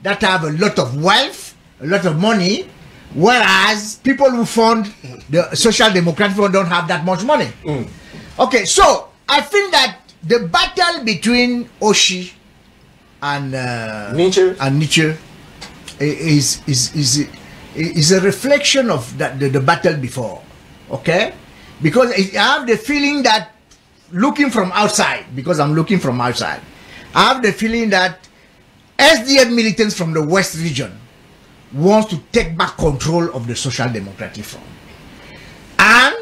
that have a lot of wealth, a lot of money, whereas people who fund the Social Democratic Front don't have that much money. Okay, so I think that the battle between Oshie and NINTCHEU is a reflection of the battle before. Okay, because I have the feeling that, looking from outside, because I'm looking from outside, I have the feeling that SDF militants from the West region wants to take back control of the Social Democratic Front. And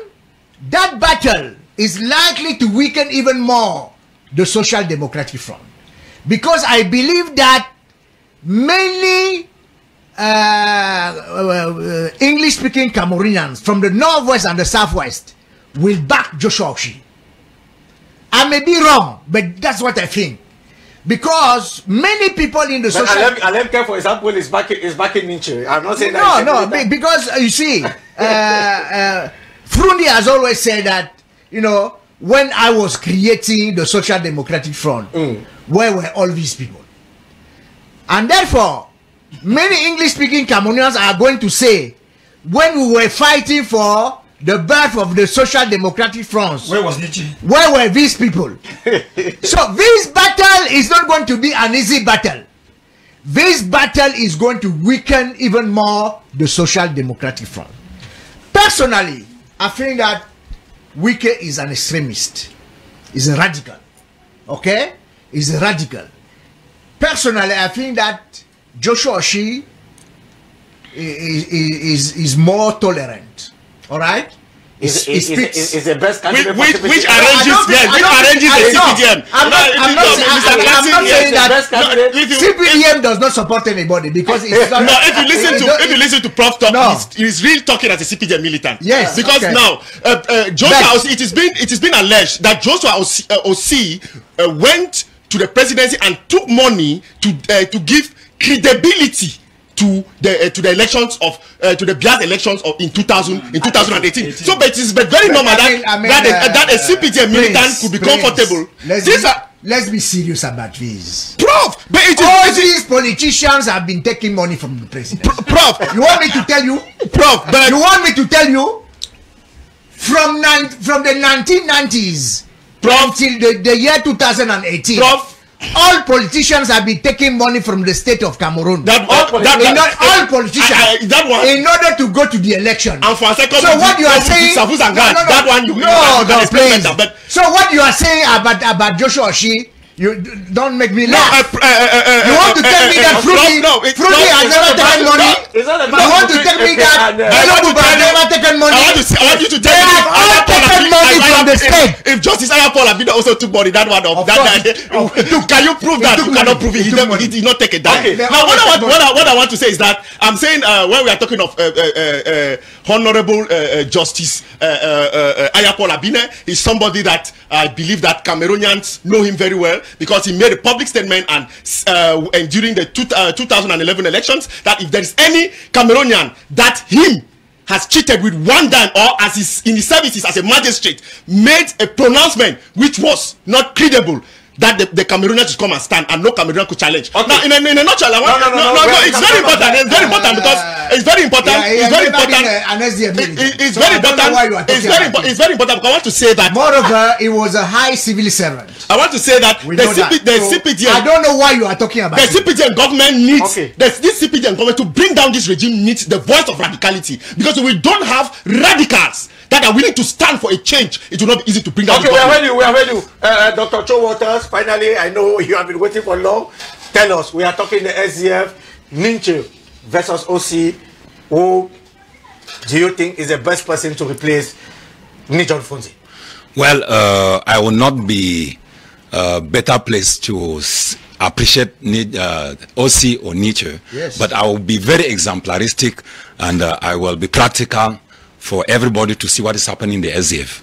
that battle is likely to weaken even more the Social Democratic Front. Because I believe that many English-speaking Cameroonians from the Northwest and the Southwest will back Joshua Oshie. I may be wrong, but that's what I think. Because many people in the social... Alemke, for example, is backing NINTCHEU. I'm not saying that. No, because you see, Frundi has always said that, you know, when I was creating the Social Democratic Front, where were all these people? And therefore, many English-speaking Cameroonians are going to say, when we were fighting for the birth of the Social Democratic Front, where was NINTCHEU? Where were these people? So this battle is not going to be an easy battle. This battle is going to weaken even more the Social Democratic Front. Personally, I think that Wike is an extremist. He's a radical. Okay? He's a radical. Personally, I think that Joshua Oshie is more tolerant. All right? Is the best candidate. Which arranges the CPDM. I'm not saying that CPDM does not support anybody, because it's not. No, if you listen to Prof talk, he's really talking as a CPDM militant. Yes. Because now Joshua, it has been alleged that Joshua Oshie went to the presidency and took money to give credibility to the elections of to the Biafra elections of in 2018. So, but it's very normal that a CPDM militant could be comfortable. Let's be serious about this. Prof, but all these politicians have been taking money from the president. Prof, you want me to tell you? Prof, but you want me to tell you? From the 1990s until the year 2018. Prof, all politicians have been taking money from the state of Cameroon. All politicians in order to go to the election. And for a second, so what you are saying? So what you are saying about Joshua Oshie You don't make me No, laugh. You want to tell me that Fruity has never taken money? You want to tell me that Elobu has never taken money? I want you to tell They me have all taken money from the state. if Justice Ayapola Abida also took money, that one of that can you prove that? You cannot prove it. He did not take a dime. Okay. Now what I want to say is that I'm saying when we are talking of Honorable Justice Ayapola Abida, he's somebody that I believe that Cameroonians know him very well, because he made a public statement and during the 2011 elections that if there is any Cameroonian that him has cheated with one dime, or as in his services as a magistrate made a pronouncement which was not credible, that the Cameroonians should come and stand, and no Cameroonian could challenge. Okay. Now, in a nutshell, I want it's very important. It's very important because it's very important. It's very important. It's very important. It's very important because I want to say that. Moreover, he was a high civil servant. I want to say that the CPDM. I don't know why you are talking about the CPDM government needs. This CPDM government to bring down this regime needs the voice of radicality, because if we don't have radicals that are willing to stand for a change, it will not be easy to bring down. Okay, we are ready. Dr. Cho Waters, finally, I know you have been waiting for long. Tell us, we are talking the SDF, NINTCHEU versus OC. Who do you think is the best person to replace Nijon Fonzi? Well, I will not be better placed to appreciate OC or NINTCHEU, yes, but I will be very exemplaristic, and I will be practical for everybody to see what is happening in the SDF.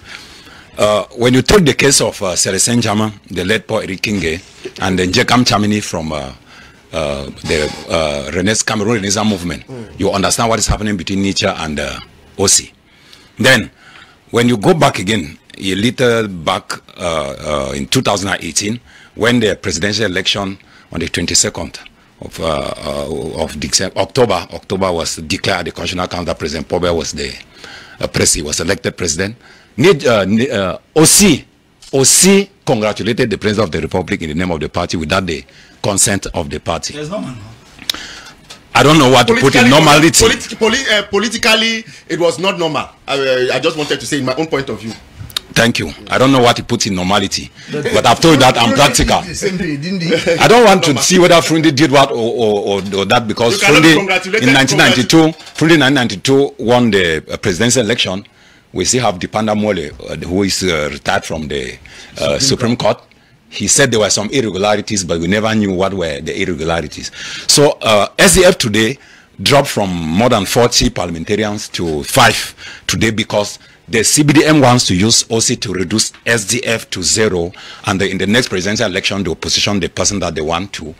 When you take the case of Seresen Jama, the late Paul Eric Kinge, and then Jekam Chamini from the Cameroon Renaissance movement, you understand what is happening between NINTCHEU and OC. Then, when you go back again, a little back in 2018, when the presidential election on the 22nd of October was declared the Constitutional Council, President Pobia was the was elected president. OC congratulated the President of the Republic in the name of the party without the consent of the party. There's no man. I don't know what to put in normality. Politically, it was not normal. I just wanted to say in my own point of view. Thank you. I don't know what he puts in normality, but I've told you that I'm practical. I don't want to see whether Frundi did what or that, because Frundi in 1992 won the presidential election. We still have Dipanda Mole, who is retired from the Supreme Court. He said there were some irregularities, but we never knew what were the irregularities. So SDF today dropped from more than 40 parliamentarians to 5 today, because the CBDM wants to use OC to reduce SDF to 0, and in the next presidential election they will position the person that they want to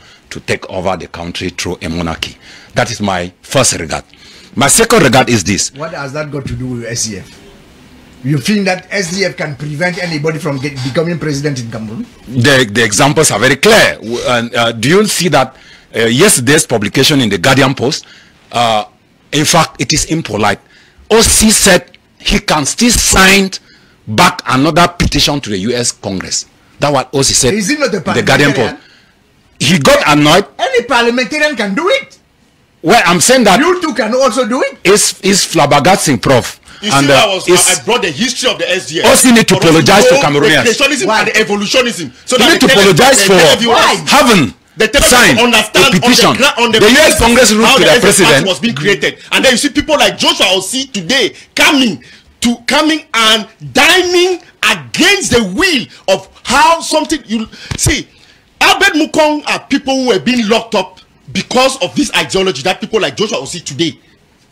take over the country through a monarchy. That is my first regard. My second regard is this. What has that got to do with SDF? You think that SDF can prevent anybody from becoming president in Cameroon? The examples are very clear. Do you see that yesterday's publication in the Guardian Post? In fact, it is impolite. OC said he can still sign back another petition to the U.S. Congress. That's what OC said. Is it not the Guardian Post? He got annoyed. Any parliamentarian can do it. Well, I'm saying that you two can also do it. It's flabbergasting, Prof. You see, I brought the history of the SDF. Also need to apologize to Cameroonians. The creationism and the evolutionism. So you need to apologize for having signed a petition. The U.S. Congress ruled to the president was being created, and then you see people like Joshua Osi today coming and dining against the will of how something you see. Albert Mukong are people who were being locked up because of this ideology that people like Joshua Osi today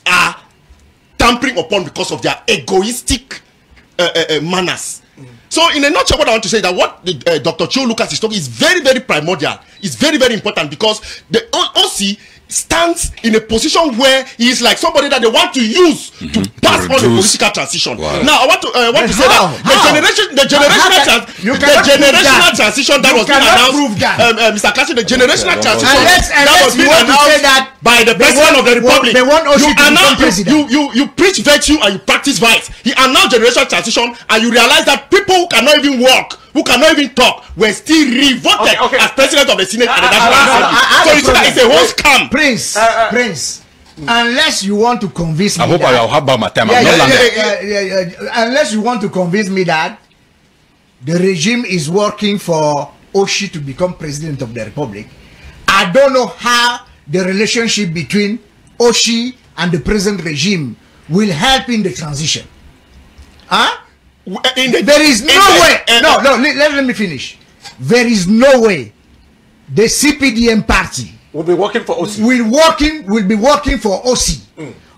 are tampering upon because of their egoistic manners. So in a nutshell, what I want to say is that what Dr. Cho Lucas is talking is very, very primordial. It's very, very important, because the OC stands in a position where he is like somebody that they want to use to pass on the political transition. Wow. Now I want to say that the generational transition that was being announced, Mr. Classic, the generational transition that was being announced by the president of the republic. You preach virtue and you practice vice. He announced generational transition, and you realize that people who cannot even walk, who cannot even talk, were still revoted as president of the Senate and the National Assembly. So you see that it's a whole scam. Prince, unless you want to convince me, I hope I'll have my time. Unless you want to convince me that the regime is working for Oshi to become president of the republic, I don't know how the relationship between Oshi and the present regime will help in the transition. Huh? There is no way. Let me finish. There is no way the CPDM party will be working for OSI. Will be working for OSI,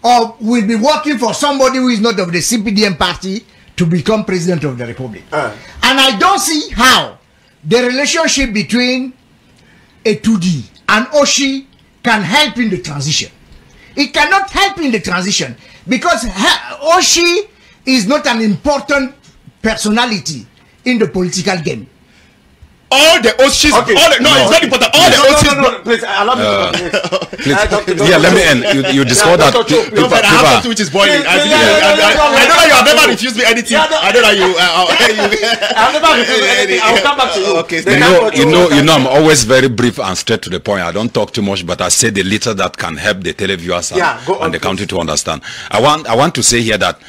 or will be working for somebody who is not of the CPDM party to become president of the republic. And I don't see how the relationship between A2D and Oshi can help in the transition. It cannot help in the transition because Oshi is not an important personality in the political game. All the Oshis, okay. it's not important. All the Oshis. Please, allow me to Yeah, let me end. You discovered that. I have something which is boiling. I know that you have never refused me anything. I know that you. I've never refused anything. I will come back to you. Okay. You know, I'm always very brief and straight to the point. I don't talk too much, but I say the little that can help the televiewers and the country to understand. I want to say here that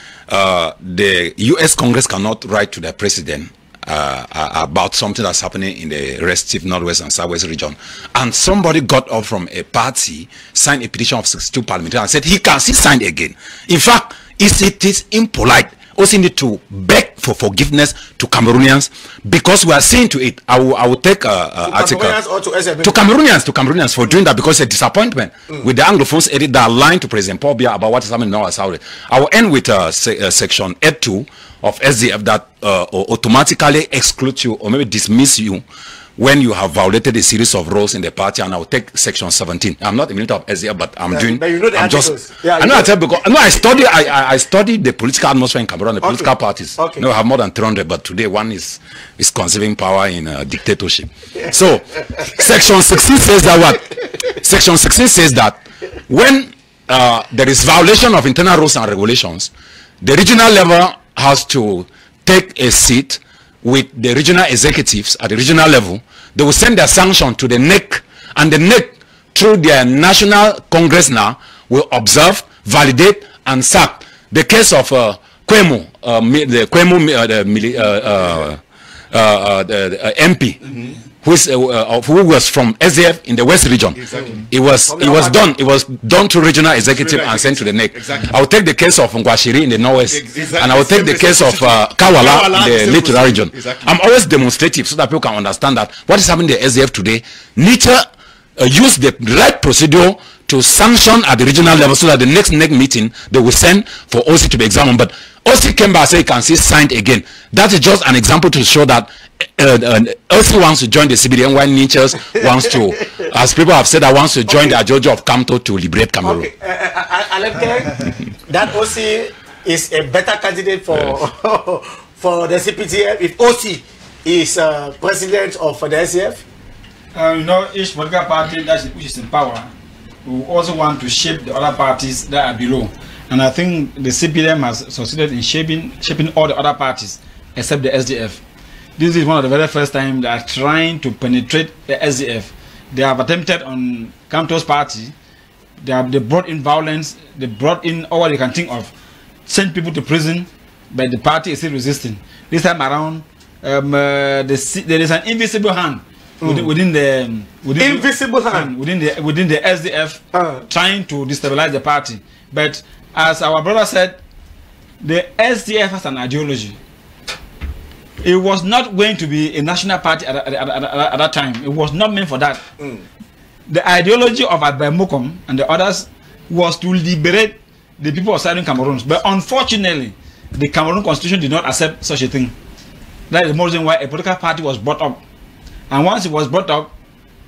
the U.S. Congress cannot write to the president about something that's happening in the restive Northwest and Southwest region, and somebody got up from a party, signed a petition of 62 parliamentarians and said he can see signed again. In fact, it is impolite. Also need to beg for forgiveness to Cameroonians because we are seeing to it. I will take article to Cameroonians for doing that because it's a disappointment with the Anglophones edit that are lying to President Paul Biya about what is happening in North South. I will end with section 8.2 of SDF that automatically excludes you or maybe dismiss you when you have violated a series of rules in the party, and I will take section 17. I'm not a militant of SDF, but I'm doing. But you know the articles. I studied the political atmosphere in Cameroon, the political parties. Okay. I have more than 300, but today one is conserving power in dictatorship. So, section 16 says that what? Section 16 says that when there is violation of internal rules and regulations, the regional level has to take a seat with the regional executives at the regional level. They will send their sanction to the NEC, and the NEC, through their national congress now, will observe, validate, and sack. The case of Quemo, the MP, who was from SDF in the West region. Exactly. It was done to regional executive and sent to the NEC. Exactly. I will take the case of Ngwashiri in the Northwest, and I will take the case of Kawala in the Littoral region. Exactly. I'm always demonstrative so that people can understand that what is happening in the SDF today, NINTCHEU use the right procedure to sanction at the regional level so that the next NEC meeting they will send for OC to be examined. But OC came back and said you can see signed again. That is just an example to show that OC wants to join the CBDM while NINTCHEU wants to, as people have said, wants to join the Ajojo of Kamto to liberate Cameroon. Okay. That OC is a better candidate for for the CPDM if OC is president of the SDF. Each political party which is in power will also want to shape the other parties that are below. And I think the CPDM has succeeded in shaping all the other parties except the SDF. This is one of the very first time they are trying to penetrate the SDF. They have attempted on Kamto's party. They brought in violence. They brought in all they can think of. Sent people to prison, but the party is still resisting. This time around, there is an invisible hand within the SDF trying to destabilize the party. But as our brother said, the SDF has an ideology. It was not going to be a national party at that time. It was not meant for that. The ideology of Adbemokom and the others was to liberate the people of Southern Cameroon. But unfortunately, the Cameroon constitution did not accept such a thing. That is the reason why a political party was brought up. And once it was brought up,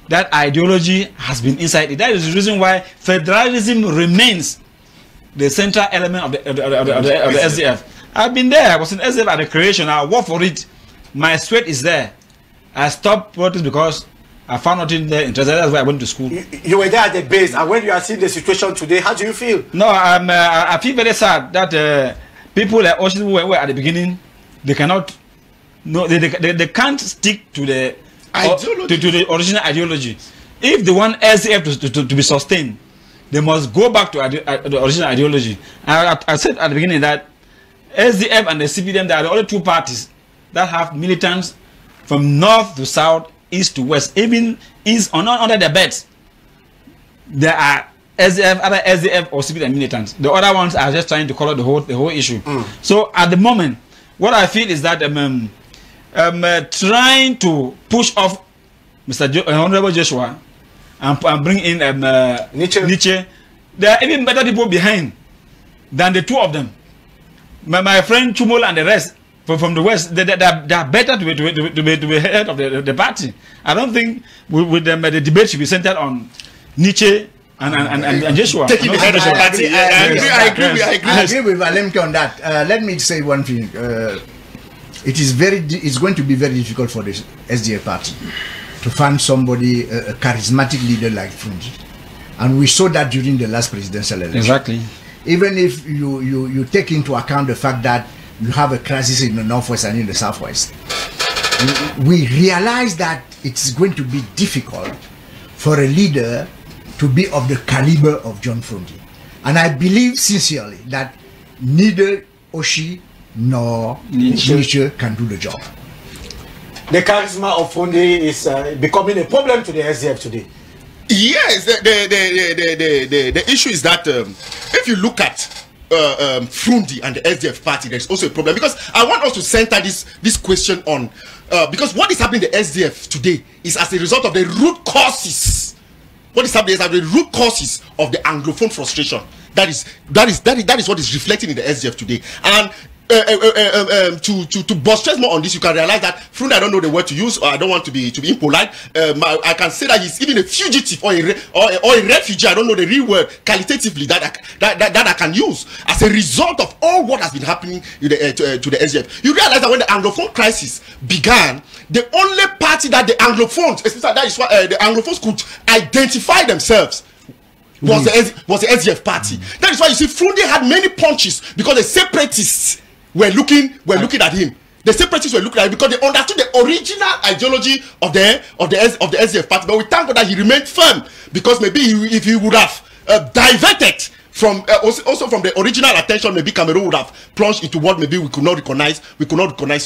that ideology has been inside it. That is the reason why federalism remains the central element of the SDF. I've been there. I was in SDF at the creation. I worked for it. My sweat is there. I stopped voting because I found nothing there interesting. That's why I went to school. You were there at the base, and when you are seeing the situation today, how do you feel? No, I feel very sad that people like Ocean who were at the beginning, they cannot, no, they can't stick to the ideology. To the original ideology. If they want SDF to be sustained, they must go back to the original ideology. I said at the beginning that SDF and the CPDM, they are the only two parties that have militants from north to south east to west, even east or not under the beds, there are SDF, other SDF or civilian militants. The other ones are just trying to color the whole issue. So at the moment, what I feel is that trying to push off Mr. Honorable Joshua and bring in NINTCHEU, there are even better people behind than the two of them. My friend Chumol and the rest from the west, they are better to be head of the party. I don't think with them the debate should be centered on NINTCHEU and Joshua. Taking the head of the party. I agree with Alemke on that. Let me say one thing. It's going to be very difficult for the SDF party to find somebody, a charismatic leader like Frunzi. And we saw that during the last presidential election. Exactly. Even if you take into account the fact that you have a crisis in the northwest and in the southwest, we realize that it's going to be difficult for a leader to be of the caliber of John Frunzi. And I believe sincerely that neither Oshi nor NINTCHEU can do the job. The charisma of Frunzi is becoming a problem to the SDF today. Yes, the issue is that if you look at Frunzi and the SDF party, there's also a problem, because I want us to center this question on because what is happening in the SDF today is as a result of the root causes. What is happening is the root causes of the Anglophone frustration. That is what is reflecting in the SDF today. And to buttress more on this, you can realize that Frunzi, I don't know the word to use, or I don't want to be impolite. I can say that he's even a fugitive or a refugee. I don't know the real word qualitatively that I can use as a result of all what has been happening to the SDF. You realize that when the Anglophone crisis began, the only party that the Anglophones, especially that is why the Anglophones could identify themselves, was the SDF party. That is why you see Frunzi had many punches, because the separatists were looking at him. The separatists were looking at him because they understood the original ideology of the SDF party. But we thank God that he remained firm, because maybe if he would have diverted from also from the original attention, maybe Cameroon would have plunged into what maybe we could not recognize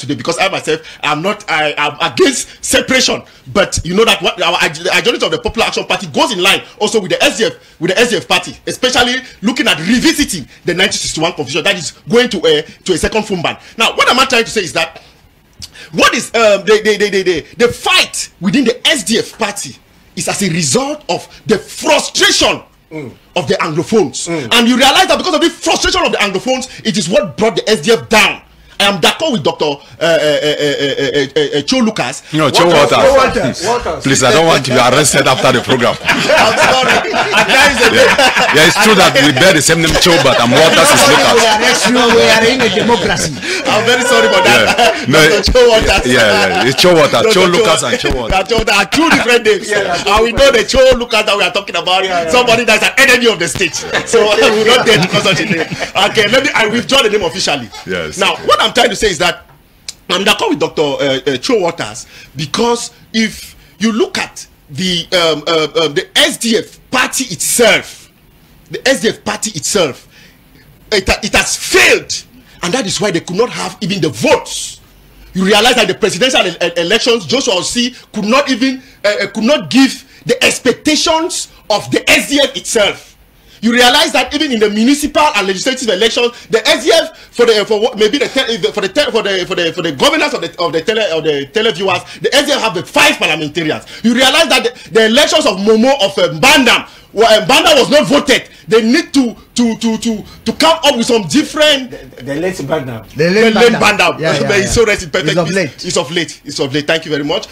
today. Because I myself I'm against separation, but you know that what our ideology of the Popular Action Party goes in line also with the SDF party, especially looking at revisiting the 1961 constitution that is going to a second full ban. Now, what am I trying to say is that what is the fight within the SDF party is as a result of the frustration of the Anglophones. And you realize that because of the frustration of the Anglophones, it is what brought the SDF down. I am d'accord with Dr. Cho Lucas. No, Cho Waters. Please, I don't want to be arrested after the program. I'm sorry. Yeah, it's true that we bear the same name, Cho, but Waters is Lucas. We are in a democracy. I'm very sorry about that. No, Cho Waters. Yeah, it's Cho Waters. Cho Lucas and Cho Waters. There are two different names. And we know the Cho Lucas that we are talking about, somebody that's an enemy of the state. So we will not get because such a name. Okay, I withdraw the name officially. Yes. Now, what I'm trying to say is that I'm d'accord with Dr. Cho Waters, because if you look at the SDF party itself, it has failed, and that is why they could not have even the votes. You realize that the presidential elections, Joshua C could not even could not give the expectations of the SDF itself. You realize that even in the municipal and legislative elections, the SDF for the governance of the televiewers, the SDF have the 5 parliamentarians. You realize that the elections of Momo of Bandam, Bandam was not voted. They need to come up with some different. The late Bandam. The late Bandam. Yeah. It's so rest in perfect. It's of late. Thank you very much.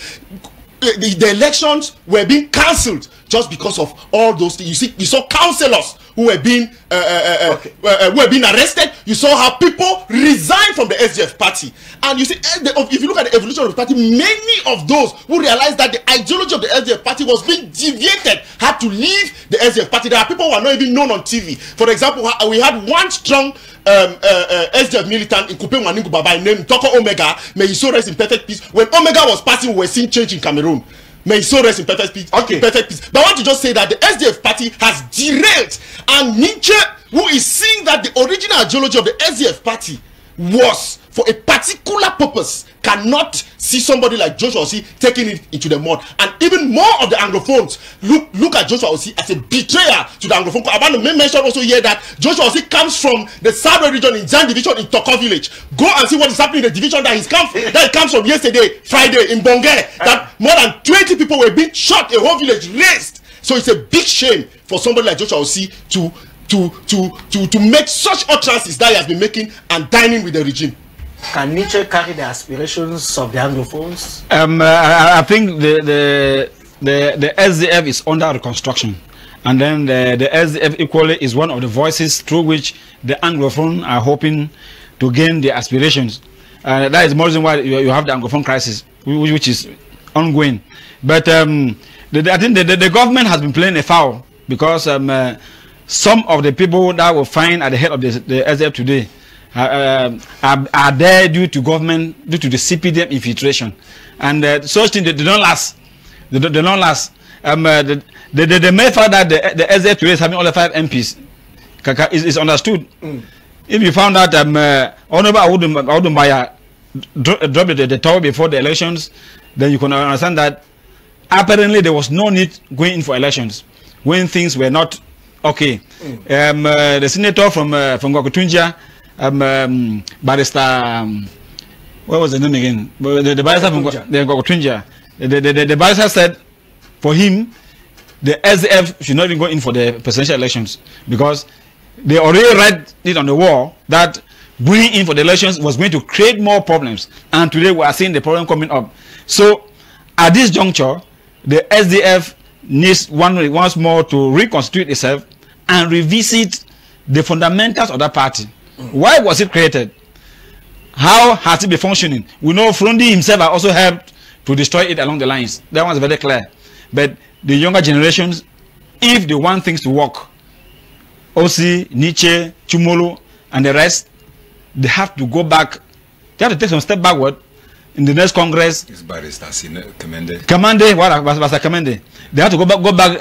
The elections were being cancelled just because of all those things. You saw councillors who were being arrested. You saw how people resigned from the SDF party. And you see, if you look at the evolution of the party, many of those who realized that the ideology of the SDF party was being deviated had to leave the SDF party. There are people who are not even known on TV. For example, we had one strong SDF militant in Kupe Waningu Baba named Toko Omega. May he so rest in perfect peace. When Omega was passing, we were seeing change in Cameroon. May he so rest in perfect peace. Okay. Perfect peace. But I want to just say that the SDF party has derailed, and NINTCHEU, who is seeing that the original ideology of the SDF party was for a particular purpose cannot see somebody like Joshua Osih taking it into the mud. And even more of the Anglophones look at Joshua Osih as a betrayer to the Anglophone. I want to mention also here that Joshua Osih comes from the Southern region in Zan division in Toko village. Go and see what is happening in the division that he comes from yesterday, Friday, in Bongé. That more than 20 people were being shot, a whole village razed. So it's a big shame for somebody like Joshua Osih to make such utterances that he has been making and dining with the regime. Can NINTCHEU carry the aspirations of the Anglophones? I think the SDF is under reconstruction, and then the SDF equally is one of the voices through which the Anglophone are hoping to gain their aspirations. That is the reason why you have the Anglophone crisis, which is ongoing. But I think the government has been playing a foul, because some of the people that will find at the head of the SDF today are there due to government, due to the CPDM infiltration, and such things they don't last. They don't last. The mere fact that the SDF today is having all the 5 MPs is understood. If you found out Honorable Awudumaya dropped the tower before the elections, then you can understand that apparently there was no need going in for elections when things were not okay. The senator from Gwakutunja, Barrister, what was the name again? The barrister from Gwakutunja. The barrister said for him the SDF should not even go in for the presidential elections, because they already read it on the wall that going in for the elections was going to create more problems, and today we are seeing the problem coming up. So at this juncture, the SDF needs once more to reconstitute itself and revisit the fundamentals of that party. Why was it created? How has it been functioning? We know Frundi himself has also helped to destroy it along the lines. That one's very clear. But the younger generations, if they want things to work, Osi, NINTCHEU, Chumolo, and the rest, they have to go back. They have to take some step backward in the next Congress. It's Barrister Kamende. Kamende. They have to go back,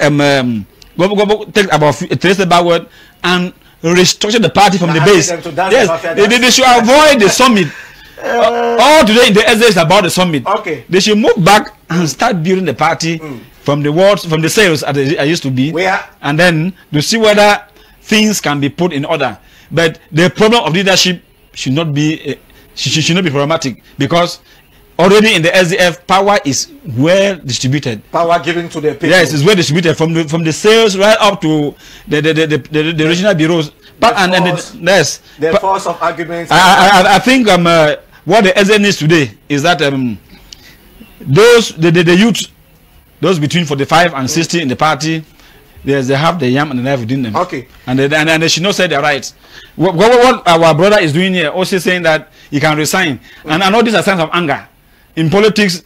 take about 3 steps backward and restructure the party from the base. Yes, they should avoid the summit. All today in the SDF is about the summit. Okay. They should move back and start building the party from the wards, from the sales as it used to be, and then to see whether things can be put in order. But the problem of leadership should not be problematic, because already in the SDF, power is well distributed. Power given to the people. Yes, it's well distributed from the sales right up to the regional bureaus. The force of arguments. I think what the SDF needs today is that the youth, those between 45 and 60 in the party, they have the yam and the knife within them. Okay. And they should not say their rights. What our brother is doing here, also saying that he can resign. And I know these are signs of anger. In politics,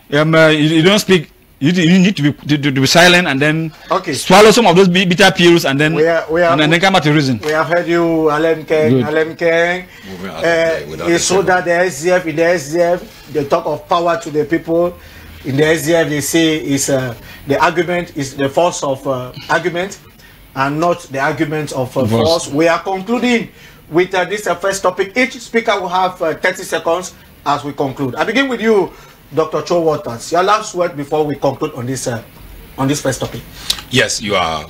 you don't speak. You need to be silent and then swallow some of those bitter pills and then then come back to reason. We have heard you, Alem Keng. It's so that the SDF, they talk of power to the people. In the SDF, they say is the argument is the force of argument and not the argument of force. We are concluding with this first topic. Each speaker will have 30 seconds as we conclude. I begin with you, Dr. Cho Waters. Your last word before we conclude on this first topic. Yes, you are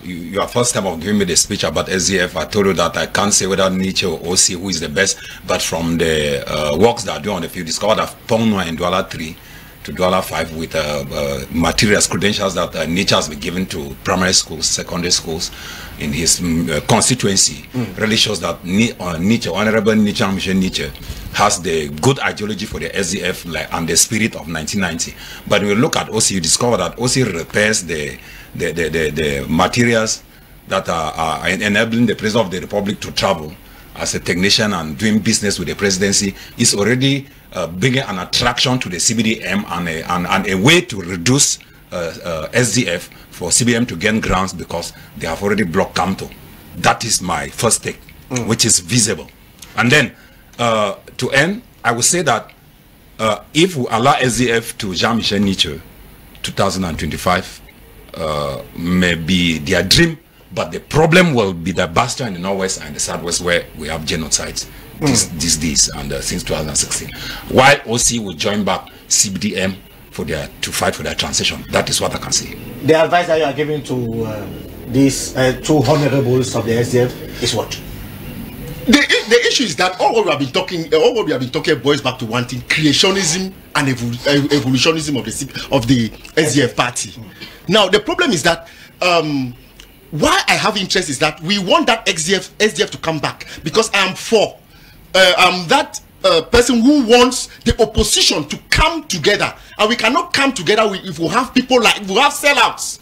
first time of giving me the speech about SDF. I told you that I can't say whether NINTCHEU or OC who is the best, but from the works that I do on the field, discovered that Pongwa in $3 to $5 with materials, credentials that NINTCHEU has been given to primary schools, secondary schools in his constituency, really shows that NINTCHEU, Honorable NINTCHEU has the good ideology for the SDF and the spirit of 1990. But when you look at OC, you discover that OC repairs the materials that are enabling the President of the Republic to travel as a technician and doing business with the presidency. Is already bringing an attraction to the CBDM and a way to reduce SDF for CBDM to gain grounds, because they have already blocked Kamto. That is my first take, which is visible. And then to end, I would say that if we allow SDF to Jean-Michel NINTCHEU, 2025 may be their dream, but the problem will be the bastion in the northwest and the southwest where we have genocides. these days, and since 2016. While OC will join back CPDM to fight for their transition. That is what I can say. The advice that you are giving to these two honorables of the SDF is what? The issue is that all what we have been talking boils back to one thing: creationism and evolutionism of the SDF party. Now the problem is that why I have interest is that we want that SDF to come back, because I am for I'm that person who wants the opposition to come together, and we cannot come together if we have people like we have sellouts.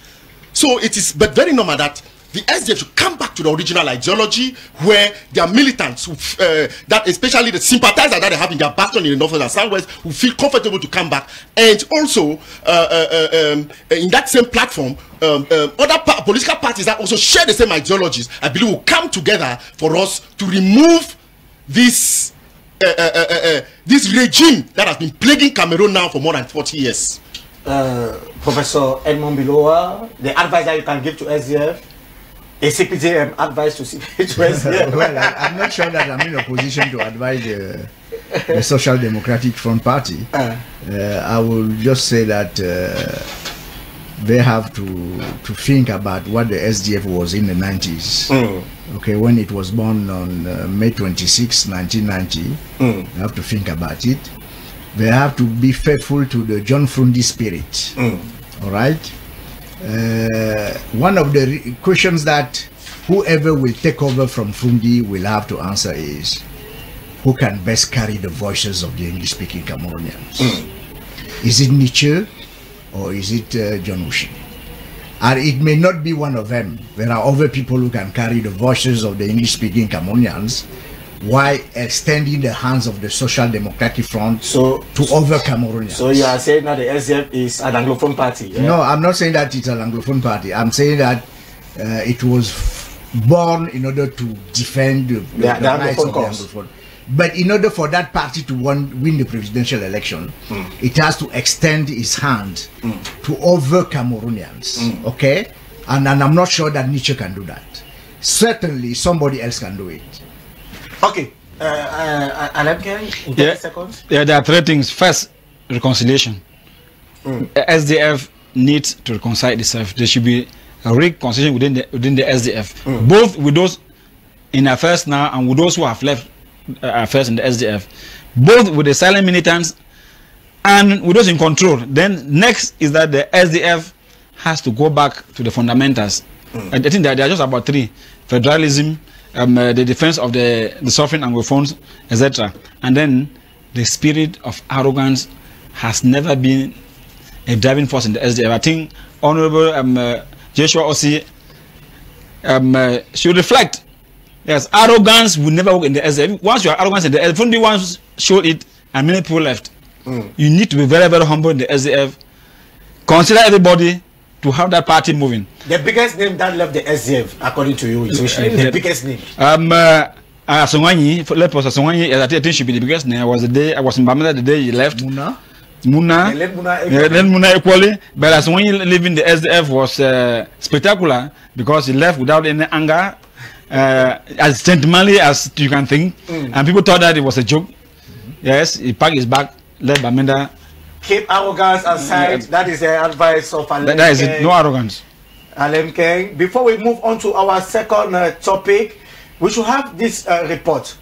So it is but very normal that the SDF should come back to the original ideology, where their militants, that especially the sympathizers that they have in their bastion in the north and southwest, who feel comfortable to come back. And also, in that same platform, other political parties that also share the same ideologies, I believe, will come together for us to remove this this regime that has been plaguing Cameroon now for more than 40 years. Professor Edmond Biloa, the advice that you can give to SDF, a CPDM advice to SDF? Well, I'm not sure that I'm in a position to advise the Social Democratic Front Party. I will just say that they have to think about what the SDF was in the 90s. Okay, when it was born on May 26, 1990, they have to think about it. They have to be faithful to the John Frundi spirit. All right. One of the questions that whoever will take over from Frundi will have to answer is, who can best carry the voices of the English-speaking Cameroonians? Is it NINTCHEU or is it John Ushi? And it may not be one of them. There are other people who can carry the voices of the English-speaking Cameroonians, while extending the hands of the Social Democratic Front to other Cameroonians. So you are saying that the SDF is an Anglophone party? Yeah? No, I'm not saying that it's an Anglophone party. I'm saying that it was born in order to defend the rights of the Anglophone. But in order for that party to win the presidential election, it has to extend its hand to other Cameroonians. Okay? And I'm not sure that NINTCHEU can do that. Certainly somebody else can do it. Okay, Alan, in 30 seconds? Yeah, there are three things. First, reconciliation. SDF needs to reconcile itself. There should be a reconciliation within the SDF, both with those in affairs now and with those who have left affairs in the SDF, both with the silent militants and with those in control. Then next is that the SDF has to go back to the fundamentals. I think that there are just about three: federalism, the defense of the sovereign Anglophones, etc. And then the spirit of arrogance has never been a driving force in the SDF. I think Honorable Joshua Osei should reflect. Yes, arrogance will never work in the SDF. Once you are arrogant in the SDF, only once showed it and many people left. You need to be very, very humble in the SDF. Consider everybody to have that party moving. The biggest name that left the SDF, according to you, is which name? The biggest name? Asongwanyi, I think should be the biggest name. I was in Bamenda the day he left. Muna equally, but Asongwanyi leaving the SDF was spectacular because he left without any anger, as gentlemanly as you can think, and people thought that it was a joke. Yes, he packed his bag, left Bamenda. Keep arrogance aside. That is the advice of Alain. That is it. No arrogance. Alain Keng. Before we move on to our second topic, we should have this report.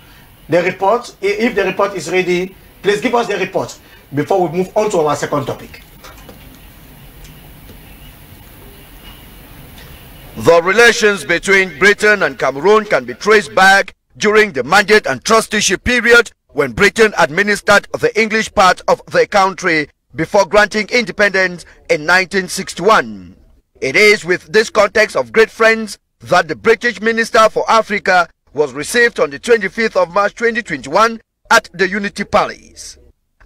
The report, if the report is ready, please give us the report before we move on to our second topic. The relations between Britain and Cameroon can be traced back during the mandate and trusteeship period, when Britain administered the English part of the country before granting independence in 1961. It is with this context of great friends that the British Minister for Africa was received on the 25th of March 2021 at the Unity Palace.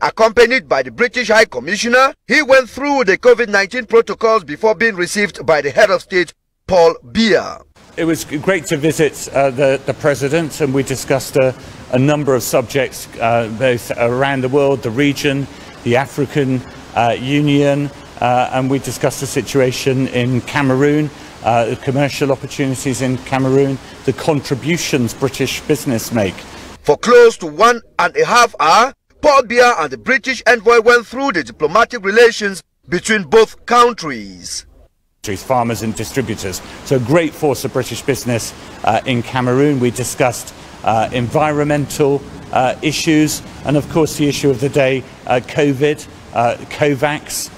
Accompanied by the British High Commissioner, he went through the COVID-19 protocols before being received by the head of state, Paul Biya. It was great to visit the President, and we discussed a number of subjects both around the world, the region, the African Union, and we discussed the situation in Cameroon, the commercial opportunities in Cameroon, the contributions British business make For close to 1.5 hours, Paul Biya and the British envoy went through the diplomatic relations between both countries. Farmers and distributors. So a great force of British business in Cameroon. We discussed environmental issues and of course the issue of the day, COVID, COVAX,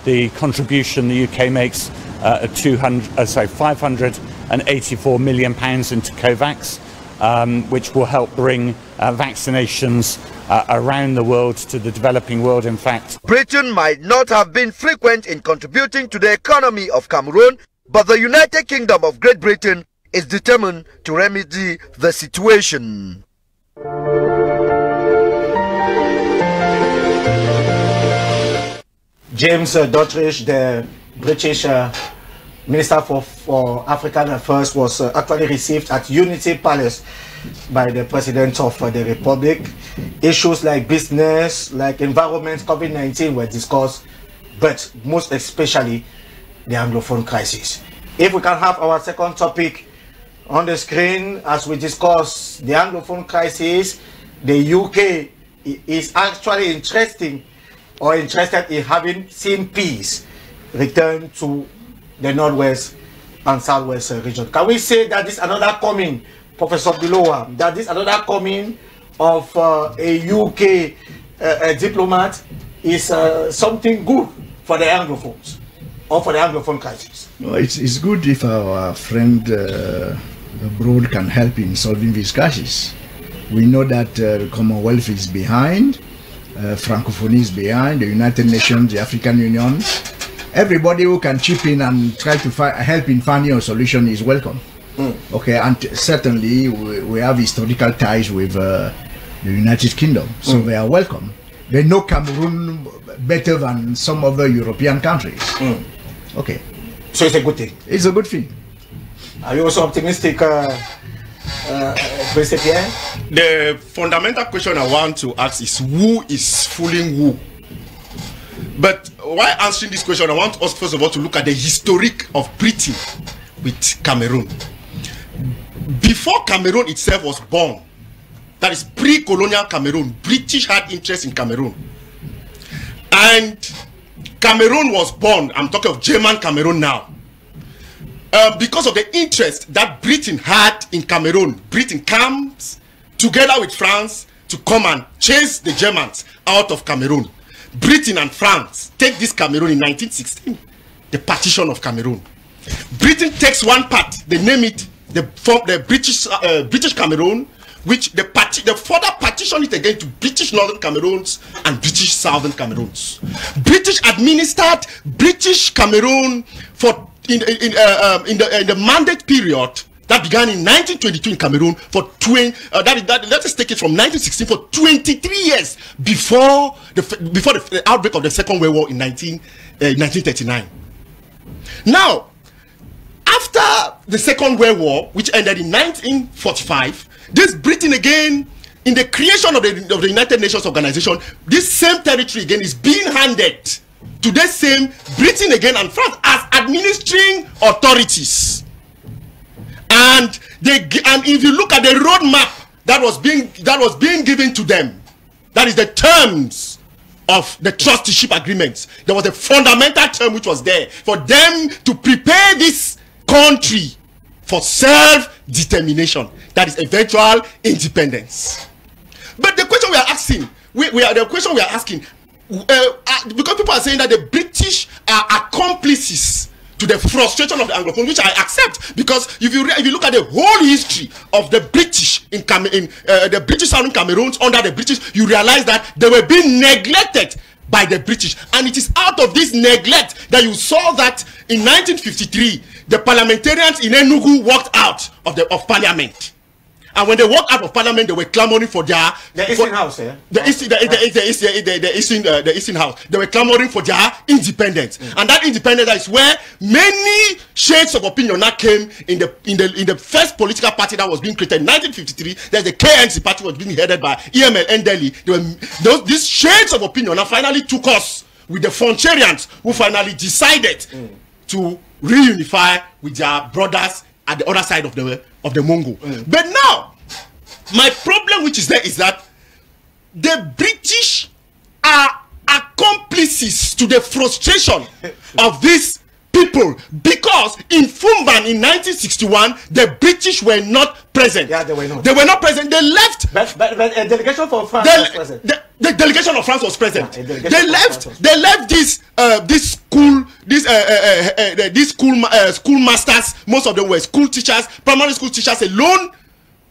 the contribution the UK makes £584 million into COVAX, which will help bring vaccinations around the world, to the developing world in fact. Britain might not have been frequent in contributing to the economy of Cameroon, but the United Kingdom of Great Britain is determined to remedy the situation. James Doddridge, the British Minister for African Affairs, was actually received at Unity Palace by the President of the Republic. Issues like business, like environment, COVID-19 were discussed, but most especially the Anglophone crisis. If we can have our second topic on the screen as we discuss the Anglophone crisis, the UK is actually interested in having seen peace return to the Northwest and Southwest region. Can we say that this is another coming, Professor Bilowa, that this is another coming of a UK diplomat is something good for the Anglophones or for the Anglophone crisis? No, it's good if our friend abroad can help in solving this crisis. We know that the Commonwealth is behind, Francophonie is behind, the United Nations, the African Union. Everybody who can chip in and try to help in finding a solution is welcome. Okay, and certainly we have historical ties with the United Kingdom, so they are welcome. They know Cameroon better than some other European countries. Okay. So it's a good thing? It's a good thing. Are you also optimistic, Fcfa? The fundamental question I want to ask is who is fooling who? But while answering this question, I want us first of all to look at the historic of Britain with Cameroon. Before Cameroon itself was born, that is pre-colonial Cameroon, British had interest in Cameroon. And Cameroon was born, I'm talking of German Cameroon now. Because of the interest that Britain had in Cameroon, Britain comes together with France to come and chase the Germans out of Cameroon. Britain and France take this Cameroon in 1916, the partition of Cameroon. Britain takes one part, they name it the British Cameroon, which they further partition it again to British Northern Cameroons and British Southern Cameroons. British administered British Cameroon for in the mandate period that began in 1922 in Cameroon for let us take it from 1916 for 23 years before the outbreak of the Second World War in 1939. Now, after the Second World War, which ended in 1945, this Britain again, in the creation of the United Nations Organization, this same territory again is being handed to the same Britain again and France as administering authorities. And if you look at the roadmap that was being given to them, that is the terms of the trusteeship agreements, there was a fundamental term which was there for them to prepare this country for self-determination, that is eventual independence. But the question we are asking, because people are saying that the British are accomplices to the frustration of the Anglophone, which I accept, because if you look at the whole history of the British in the British Southern Cameroons under the British, you realize that they were being neglected by the British, and it is out of this neglect that you saw that in 1953 the parliamentarians in Enugu walked out of parliament. And when they walked out of parliament, they were clamoring for their Eastern House, the Eastern House. They were clamoring for their independence, and that independence is where many shades of opinion now came in the first political party that was being created in 1953. There's the KNC party was being headed by EML Ndeli. These shades of opinion now finally took us with the Frontierians, who finally decided to reunify with their brothers at the other side of the Mungo. But now, my problem which is there is that the British are accomplices to the frustration of these people, because in Fumban in 1961 the British were not present. Yeah, they were not. They were not present. They left. But a delegation from France was present. The delegation of France was present. Yeah, they left this school masters. Most of them were school teachers, primary school teachers alone.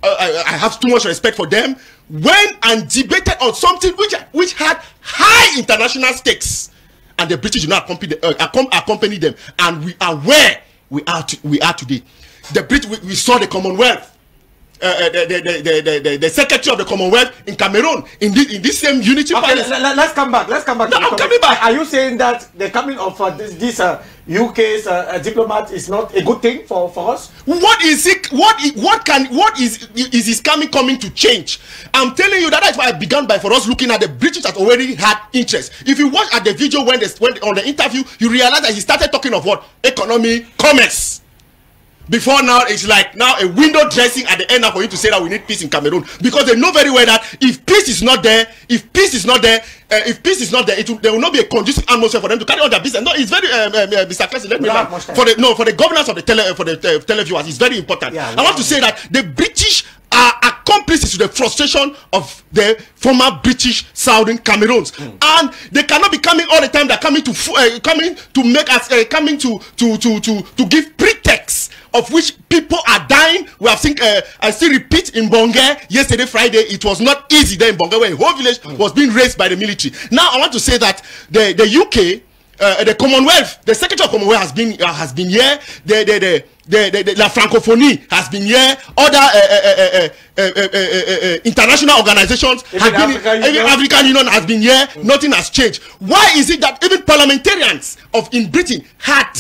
I have too much respect for them. Went and debated on something which had high international stakes. And the British did not accompany them, and we are where we are today. The British, we saw the Commonwealth, the Secretary of the Commonwealth in Cameroon in this same unity. Okay, let's come back. No, I'm coming back. Are you saying that the coming of this UK's diplomat is not a good thing for us? What is it? What is his coming to change? I'm telling you that's why I began by for us looking at the British that already had interest. If you watch at the video when on the interview, you realize that he started talking of what? Economy, commerce. Before now, it's like now a window dressing at the end for you to say that we need peace in Cameroon, because they know very well that if peace is not there, there will not be a conducive atmosphere for them to carry on their business. No, it's very Mr. Crise, let me for the governance of the televiewers, it's very important. Yeah, I want to say that the British are accomplices to the frustration of the former British Southern Cameroons, and they cannot be coming all the time. They're coming to make us to give pretext of which people are dying. We have seen. I still repeat, in Bonga yesterday Friday, it was not easy there in Bonga, where a whole village was being raised by the military. Now I want to say that the UK, the Commonwealth, the Secretary of Commonwealth has been here. La Francophonie has been here. Other international organizations have been here. Even African Union has been here. Nothing has changed. Why is it that even parliamentarians in Britain had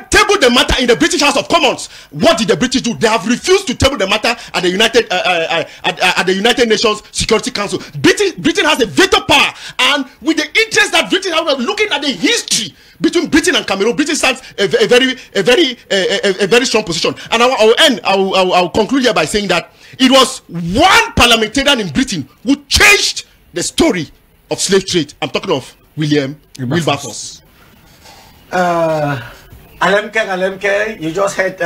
tabled the matter in the British House of Commons? What did the British do? They have refused to table the matter at the United Nations Security Council. Britain has a veto power, and with the interest that Britain has, looking at the history between Britain and Cameroon, Britain stands a very strong position. And I'll conclude here by saying that it was one parliamentarian in Britain who changed the story of slave trade. I'm talking of Wilberforce. Alemke, you just heard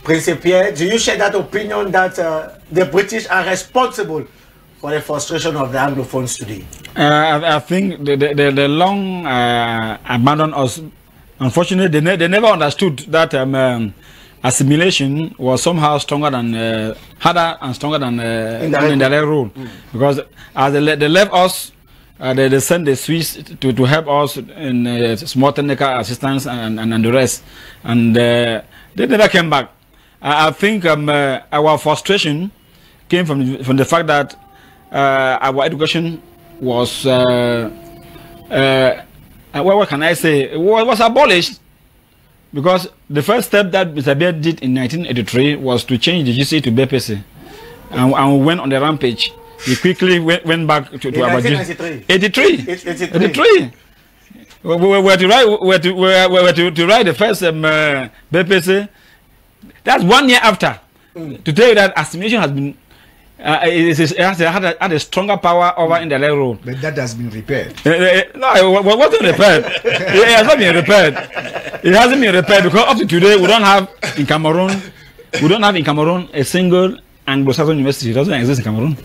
Prince Pierre. Do you share that opinion that the British are responsible for the frustration of the Anglophones today? I think the long abandon us. Unfortunately, they never understood that assimilation was somehow stronger than harder and stronger than indirect rule. Because as they left us, they sent the Swiss to help us in small technical assistance and the rest, and they never came back. I think our frustration came from the fact that our education was what can I say, was abolished, because the first step that Mr. Bear did in 1983 was to change the GC to BPC, and we went on the rampage. We quickly went back to our 83. We were to write the first BPC. That's 1 year after. To tell you that assimilation has been had a stronger power over indirect rule. But that has been repaired. No, it wasn't repaired. It has not been repaired. It hasn't been repaired because up to today we don't have in Cameroon a single Anglo-Saxon university. It doesn't exist in Cameroon.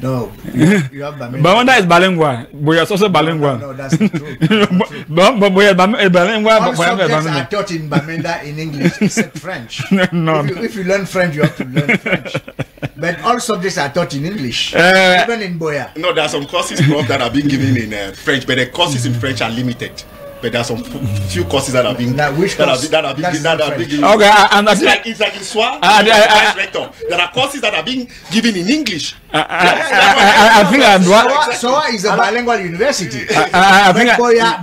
No, you have Bamenda. Bamenda is bilingual. Boya is also bilingual. No, that's not true. Boya is bilingual. All subjects are taught in Bamenda in English except French. No. If you learn French, you have to learn French. But all subjects are taught in English, even in Boya. No, there are some courses that are being given in French, but the courses in French are limited. But there are some few courses that are being given. Okay, and it's like in SWA. There are courses that are being given in English. I think SWA is a bilingual university. I think Boya,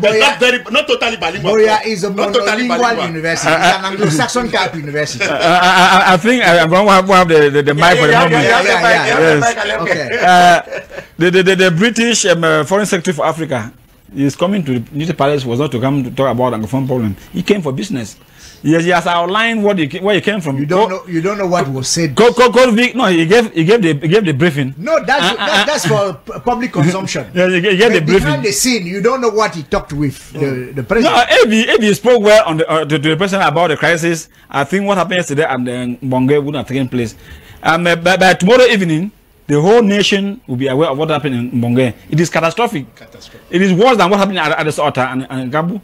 not totally bilingual. Boya is a monolingual university. It's an Anglo-Saxon type university. I think I'm going to have the mic for the moment. Okay. The British Foreign Secretary for Africa He's coming to the Unity Palace was not to come to talk about Anglophone problem. He came for business. Yes, he has outlined where he came from. You don't know what was said. No, he gave the briefing. No, that's for public consumption. Yeah, he gave the briefing. Behind the scene, you don't know what he talked with the president. No, if he spoke well on to the president about the crisis, I think what happened yesterday and then Mbonge would have taken place. By tomorrow evening, the whole nation will be aware of what happened in Mbonge. It is catastrophic. It is worse than what happened at the Sota and Gabu.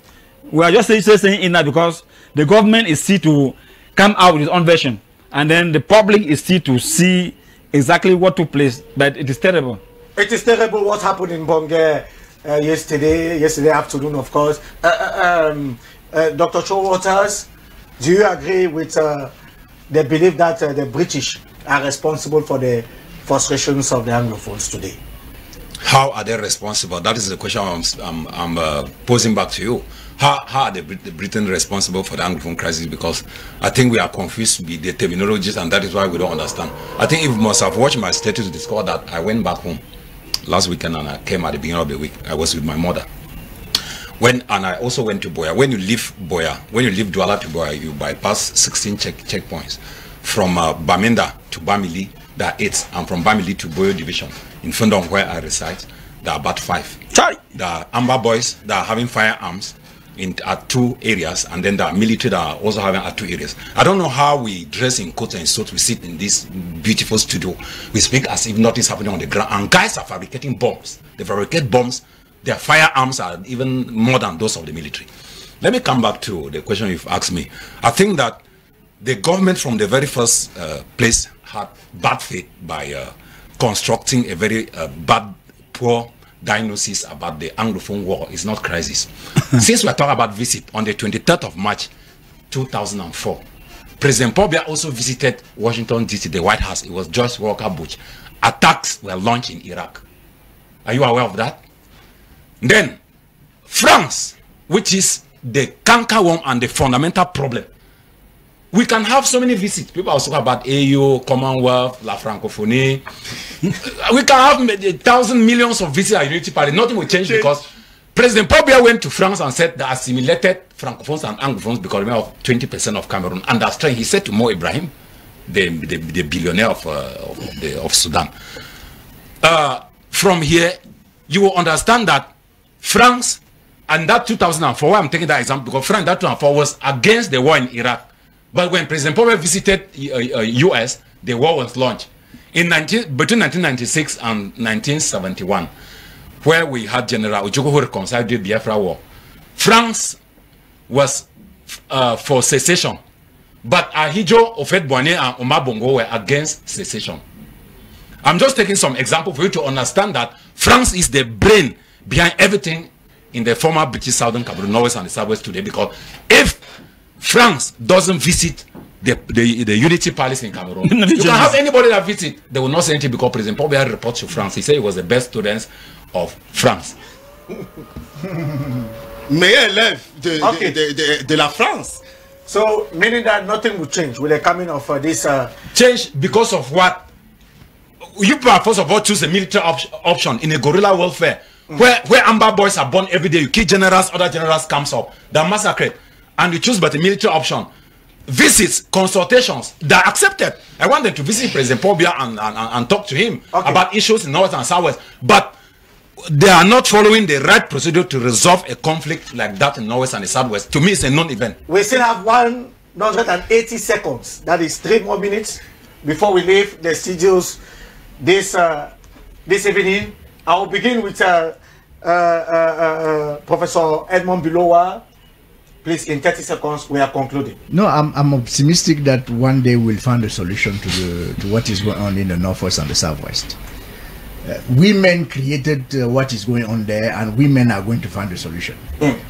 We are just saying in that because the government is still to come out with its own version, and then the public is still to see exactly what took place. But it is terrible. It is terrible what happened in Mbonge yesterday afternoon, of course. Dr. Showwaters, do you agree with the belief that the British are responsible for the frustrations of the Anglophones today? How are they responsible? That is the question I'm posing back to you. How are the Britain responsible for the Anglophone crisis? Because I think we are confused with the terminologies, and that is why we don't understand. I think you must have watched my status to discover that I went back home last weekend and I came at the beginning of the week. I was with my mother. And I also went to Boya. When you leave Boya, when you leave Douala to Boya, you bypass 16 checkpoints. From Bamenda to Bamili, there are 8, and from Bamili to Boyo Division, in Fundong where I reside, there are about 5. There are Amber boys that are having firearms at 2 areas, and then the military that are also having at 2 areas. I don't know how we dress in coats and suits. We sit in this beautiful studio. We speak as if nothing is happening on the ground, and guys are fabricating bombs. They fabricate bombs. Their firearms are even more than those of the military. Let me come back to the question you've asked me. I think that the government from the very first place had bad faith by constructing a very poor diagnosis about the Anglophone war. Is not crisis. Since we are talking about visit, on the 23rd of March 2004, President Paul Biya also visited Washington DC, the White House. It was George Walker Bush. Attacks were launched in Iraq. Are you aware of that? Then France, which is the cankerworm and the fundamental problem. We can have so many visits. People are talking about AU, Commonwealth, La Francophonie. We can have 1,000 millions of visits at Unity Party. Nothing will change because President Paul Biya went to France and said they assimilated Francophones and Anglophones because of 20% of Cameroon. And that's true. He said to Mo Ibrahim, the billionaire of Sudan. From here, you will understand that France, and that 2004, I'm taking that example because France, that 2004 was against the war in Iraq. But when President Paul Biya visited US, the war was launched. Between 1996 and 1971, where we had General Ojukwu who reconciled the Biafra war, France was for secession. But Ahijo, Ofed Boane, and Omar Bongo were against secession. I'm just taking some example for you to understand that France is the brain behind everything in the former British Southern Cameroon, Northwest and the Southwest today. Because if France doesn't visit the Unity Palace in Cameroon, you can have anybody that visit, they will not say anything because President Paul Biya reports to France. He said he was the best students of France. Meilleur élève de la France. So, meaning that nothing will change with the coming of this... Change because of what? You first of all choose a military option in a guerrilla warfare where Amber boys are born every day. You kill generals, other generals comes up. They're massacred. And you choose but a military option. Visits, consultations, they're accepted. I want them to visit President Paul Biya and talk to him about issues in North and Southwest. But they are not following the right procedure to resolve a conflict like that in Northwest and the Southwest. To me, it's a non-event. We still have 180 seconds. That is 3 more minutes before we leave the studios this evening. I will begin with Professor Edmond Bilowa. Please, in 30 seconds, we are concluding. No, I'm optimistic that one day we'll find a solution to what is going on in the Northwest and the Southwest. Women created what is going on there, and women are going to find a solution.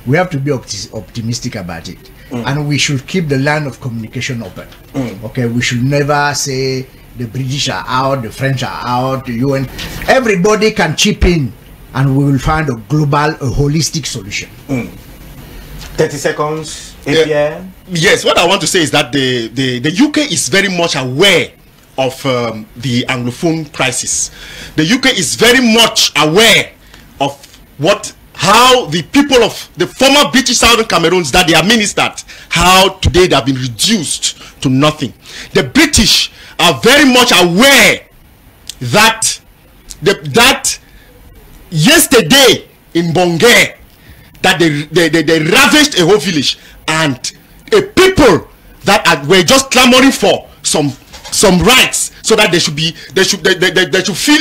We have to be optimistic about it. And we should keep the line of communication open. Okay, we should never say the British are out, the French are out, the UN. Everybody can chip in, and we will find a global, holistic solution. 30 seconds. Yes, what I want to say is that the UK is very much aware of the Anglophone crisis. The UK is very much aware of how how the people of the former British Southern Cameroons that they administered, how today they have been reduced to nothing. The British are very much aware that that yesterday in Bongé, that they ravaged a whole village, and a people that were just clamoring for some rights, so that they should feel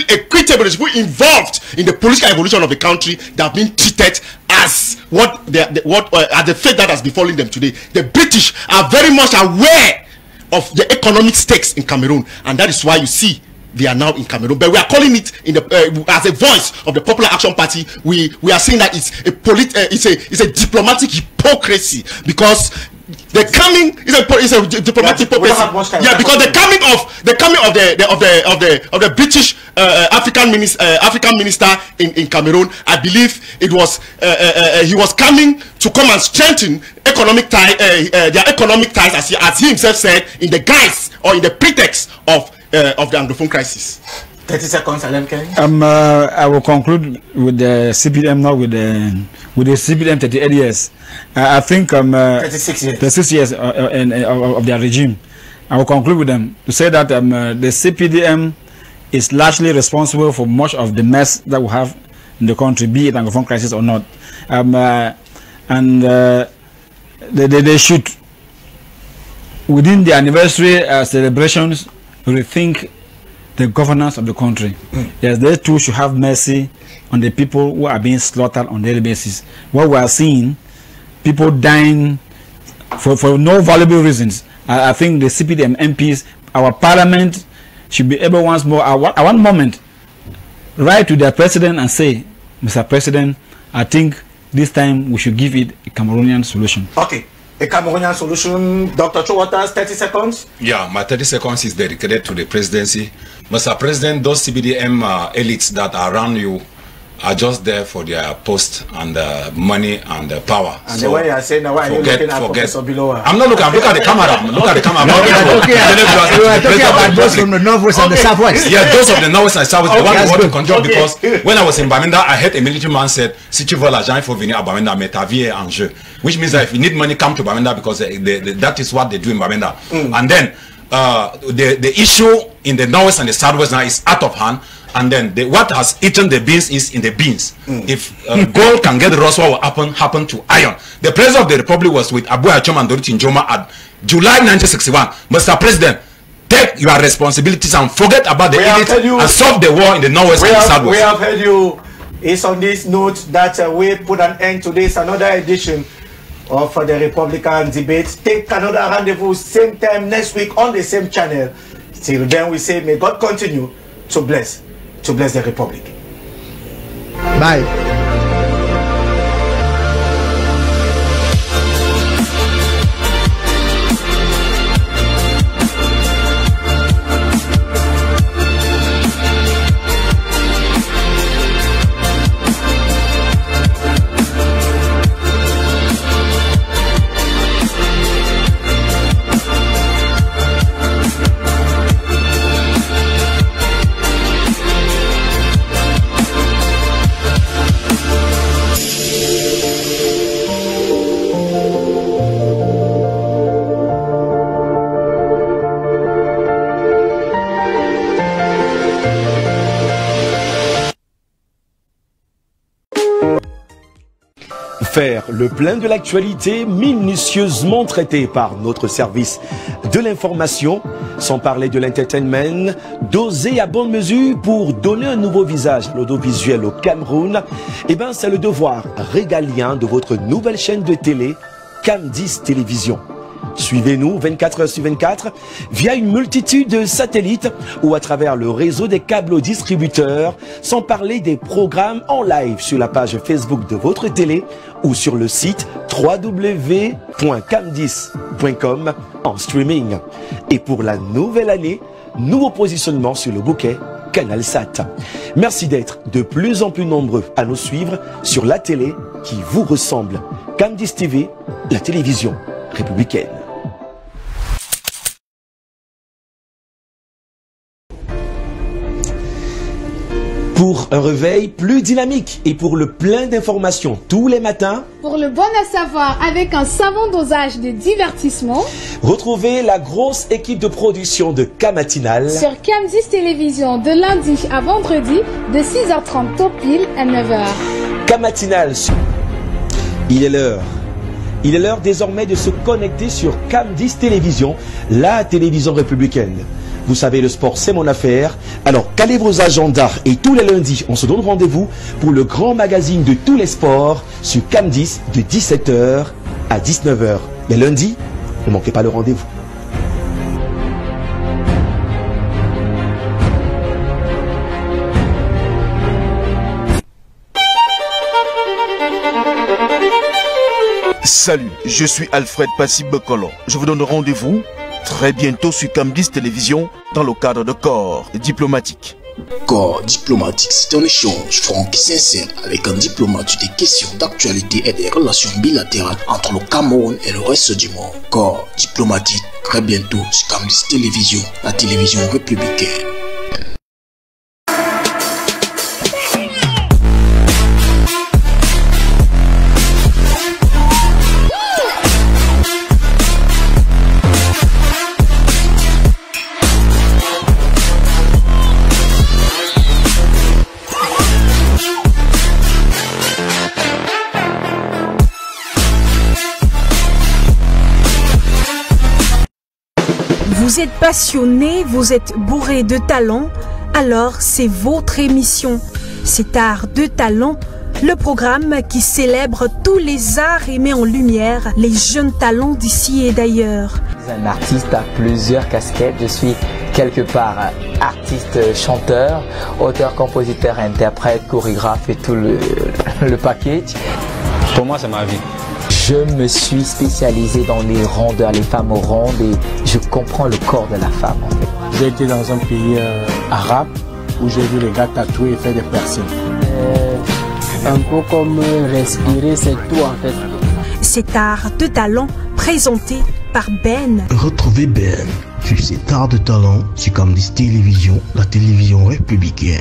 equitable, they should be involved in the political evolution of the country. They have been treated as the fate that has befallen them today. The British are very much aware of the economic stakes in Cameroon, and that is why you see they are now in Cameroon. But we are calling it in the as a voice of the Popular Action Party. We are saying that it's a diplomatic hypocrisy, because the coming is a diplomatic hypocrisy. Yeah, because the coming of the British African minister in Cameroon, I believe it was he was coming to come and strengthen economic their economic ties, as he himself said, in the guise or in the pretext of the Anglophone crisis. 30 seconds, Alan Ken. I will conclude with the CPDM, not with the CPDM 38 years. I think 36 years. 36 years of their regime. I will conclude with them to say that the CPDM is largely responsible for much of the mess that we have in the country, be it Anglophone crisis or not. They should, within the anniversary celebrations, rethink the governance of the country. Yes, they too should have mercy on the people who are being slaughtered on a daily basis. What we are seeing, people dying for no valuable reasons. I think the CPDM MPs, our parliament, should be able once more, at one moment, write to their president and say, Mr. President, I think this time we should give it a Cameroonian solution. Okay. A Cameroonian solution. Dr. Chowaters, 30 seconds. Yeah, my 30 seconds is dedicated to the presidency. Mr. President, those CBDM elites that are around you are just there for their post and money and power. And so the way you are saying, why are you looking at Professor Bilowa? I'm not looking. I'm looking at the camera. Look at the camera. We are talking about those from the northwest and the southwest. Yeah, those of the northwest and southwest. The one who want to control, because when I was in Bamenda, I heard a military man said, "Si tu veux l'argent, il faut venir à Bamenda, mais ta vie est en jeu." Which means that if you need money, come to Bamenda, because that is what they do in Bamenda. And then the issue in the northwest and the southwest now is out of hand. And then what has eaten the beans is in the beans. If gold can get rust, what will happen to iron? The president of the republic was with Abu Achom and Dorothy Njoma at July 1961. Mr. President, take your responsibilities and forget about the elite and solve the war in the northwest and the southwest. We have heard you. It's on this note that we put an end to this, another edition of the Republican debate. Take another rendezvous same time next week on the same channel. Till then, we say may God continue to bless the Republic. Bye. Faire le plein de l'actualité minutieusement traité par notre service de l'information, sans parler de l'entertainment, dosé à bonne mesure pour donner un nouveau visage à l'audiovisuel au Cameroun, eh ben c'est le devoir régalien de votre nouvelle chaîne de télé, Cam10 Télévision. Suivez-nous 24 heures sur 24 via une multitude de satellites ou à travers le réseau des câbles distributeurs, sans parler des programmes en live sur la page Facebook de votre télé ou sur le site www.cam10.com en streaming. Et pour la nouvelle année, nouveau positionnement sur le bouquet Canal Sat. Merci d'être de plus en plus nombreux à nous suivre sur la télé qui vous ressemble. Cam10 TV, la télévision républicaine. Pour un réveil plus dynamique et pour le plein d'informations tous les matins. Pour le bon à savoir avec un savant dosage de divertissement. Retrouvez la grosse équipe de production de K-Matinal sur Cam10 Télévision de lundi à vendredi de 6h30 tôt pile à 9h. K-Matinal, il est l'heure. Il est l'heure désormais de se connecter sur Cam10 Télévision, la télévision républicaine. Vous savez, le sport, c'est mon affaire. Alors, calez vos agendas et tous les lundis, on se donne rendez-vous pour le grand magazine de tous les sports sur Cam10 de 17h à 19h. Les lundis, ne manquez pas le rendez-vous. Salut, je suis Alfred Passy-Bokolo. Je vous donne rendez-vous très bientôt sur Cam10 Télévision dans le cadre de Corps diplomatique. Corps diplomatique, c'est un échange franc et sincère avec un diplomate sur des questions d'actualité et des relations bilatérales entre le Cameroun et le reste du monde. Corps diplomatique, très bientôt sur Cam10 Télévision, la télévision républicaine. Vous êtes passionné, vous êtes bourré de talent, alors c'est votre émission. C'est Art de Talent, le programme qui célèbre tous les arts et met en lumière les jeunes talents d'ici et d'ailleurs. Je suis un artiste à plusieurs casquettes. Je suis quelque part artiste, chanteur, auteur, compositeur, interprète, chorégraphe et tout le package. Pour moi, c'est ma vie. Je me suis spécialisé dans les rondeurs, les femmes rondes, et je comprends le corps de la femme. En fait. J'ai été dans un pays arabe où j'ai vu les gars tatouer et faire des piercings. Un peu comme respirer, c'est tout en fait. C'est Art de Talent présenté par Ben. Retrouvez Ben sur cet Art de Talent sur Cam10 Télévision, la télévision républicaine.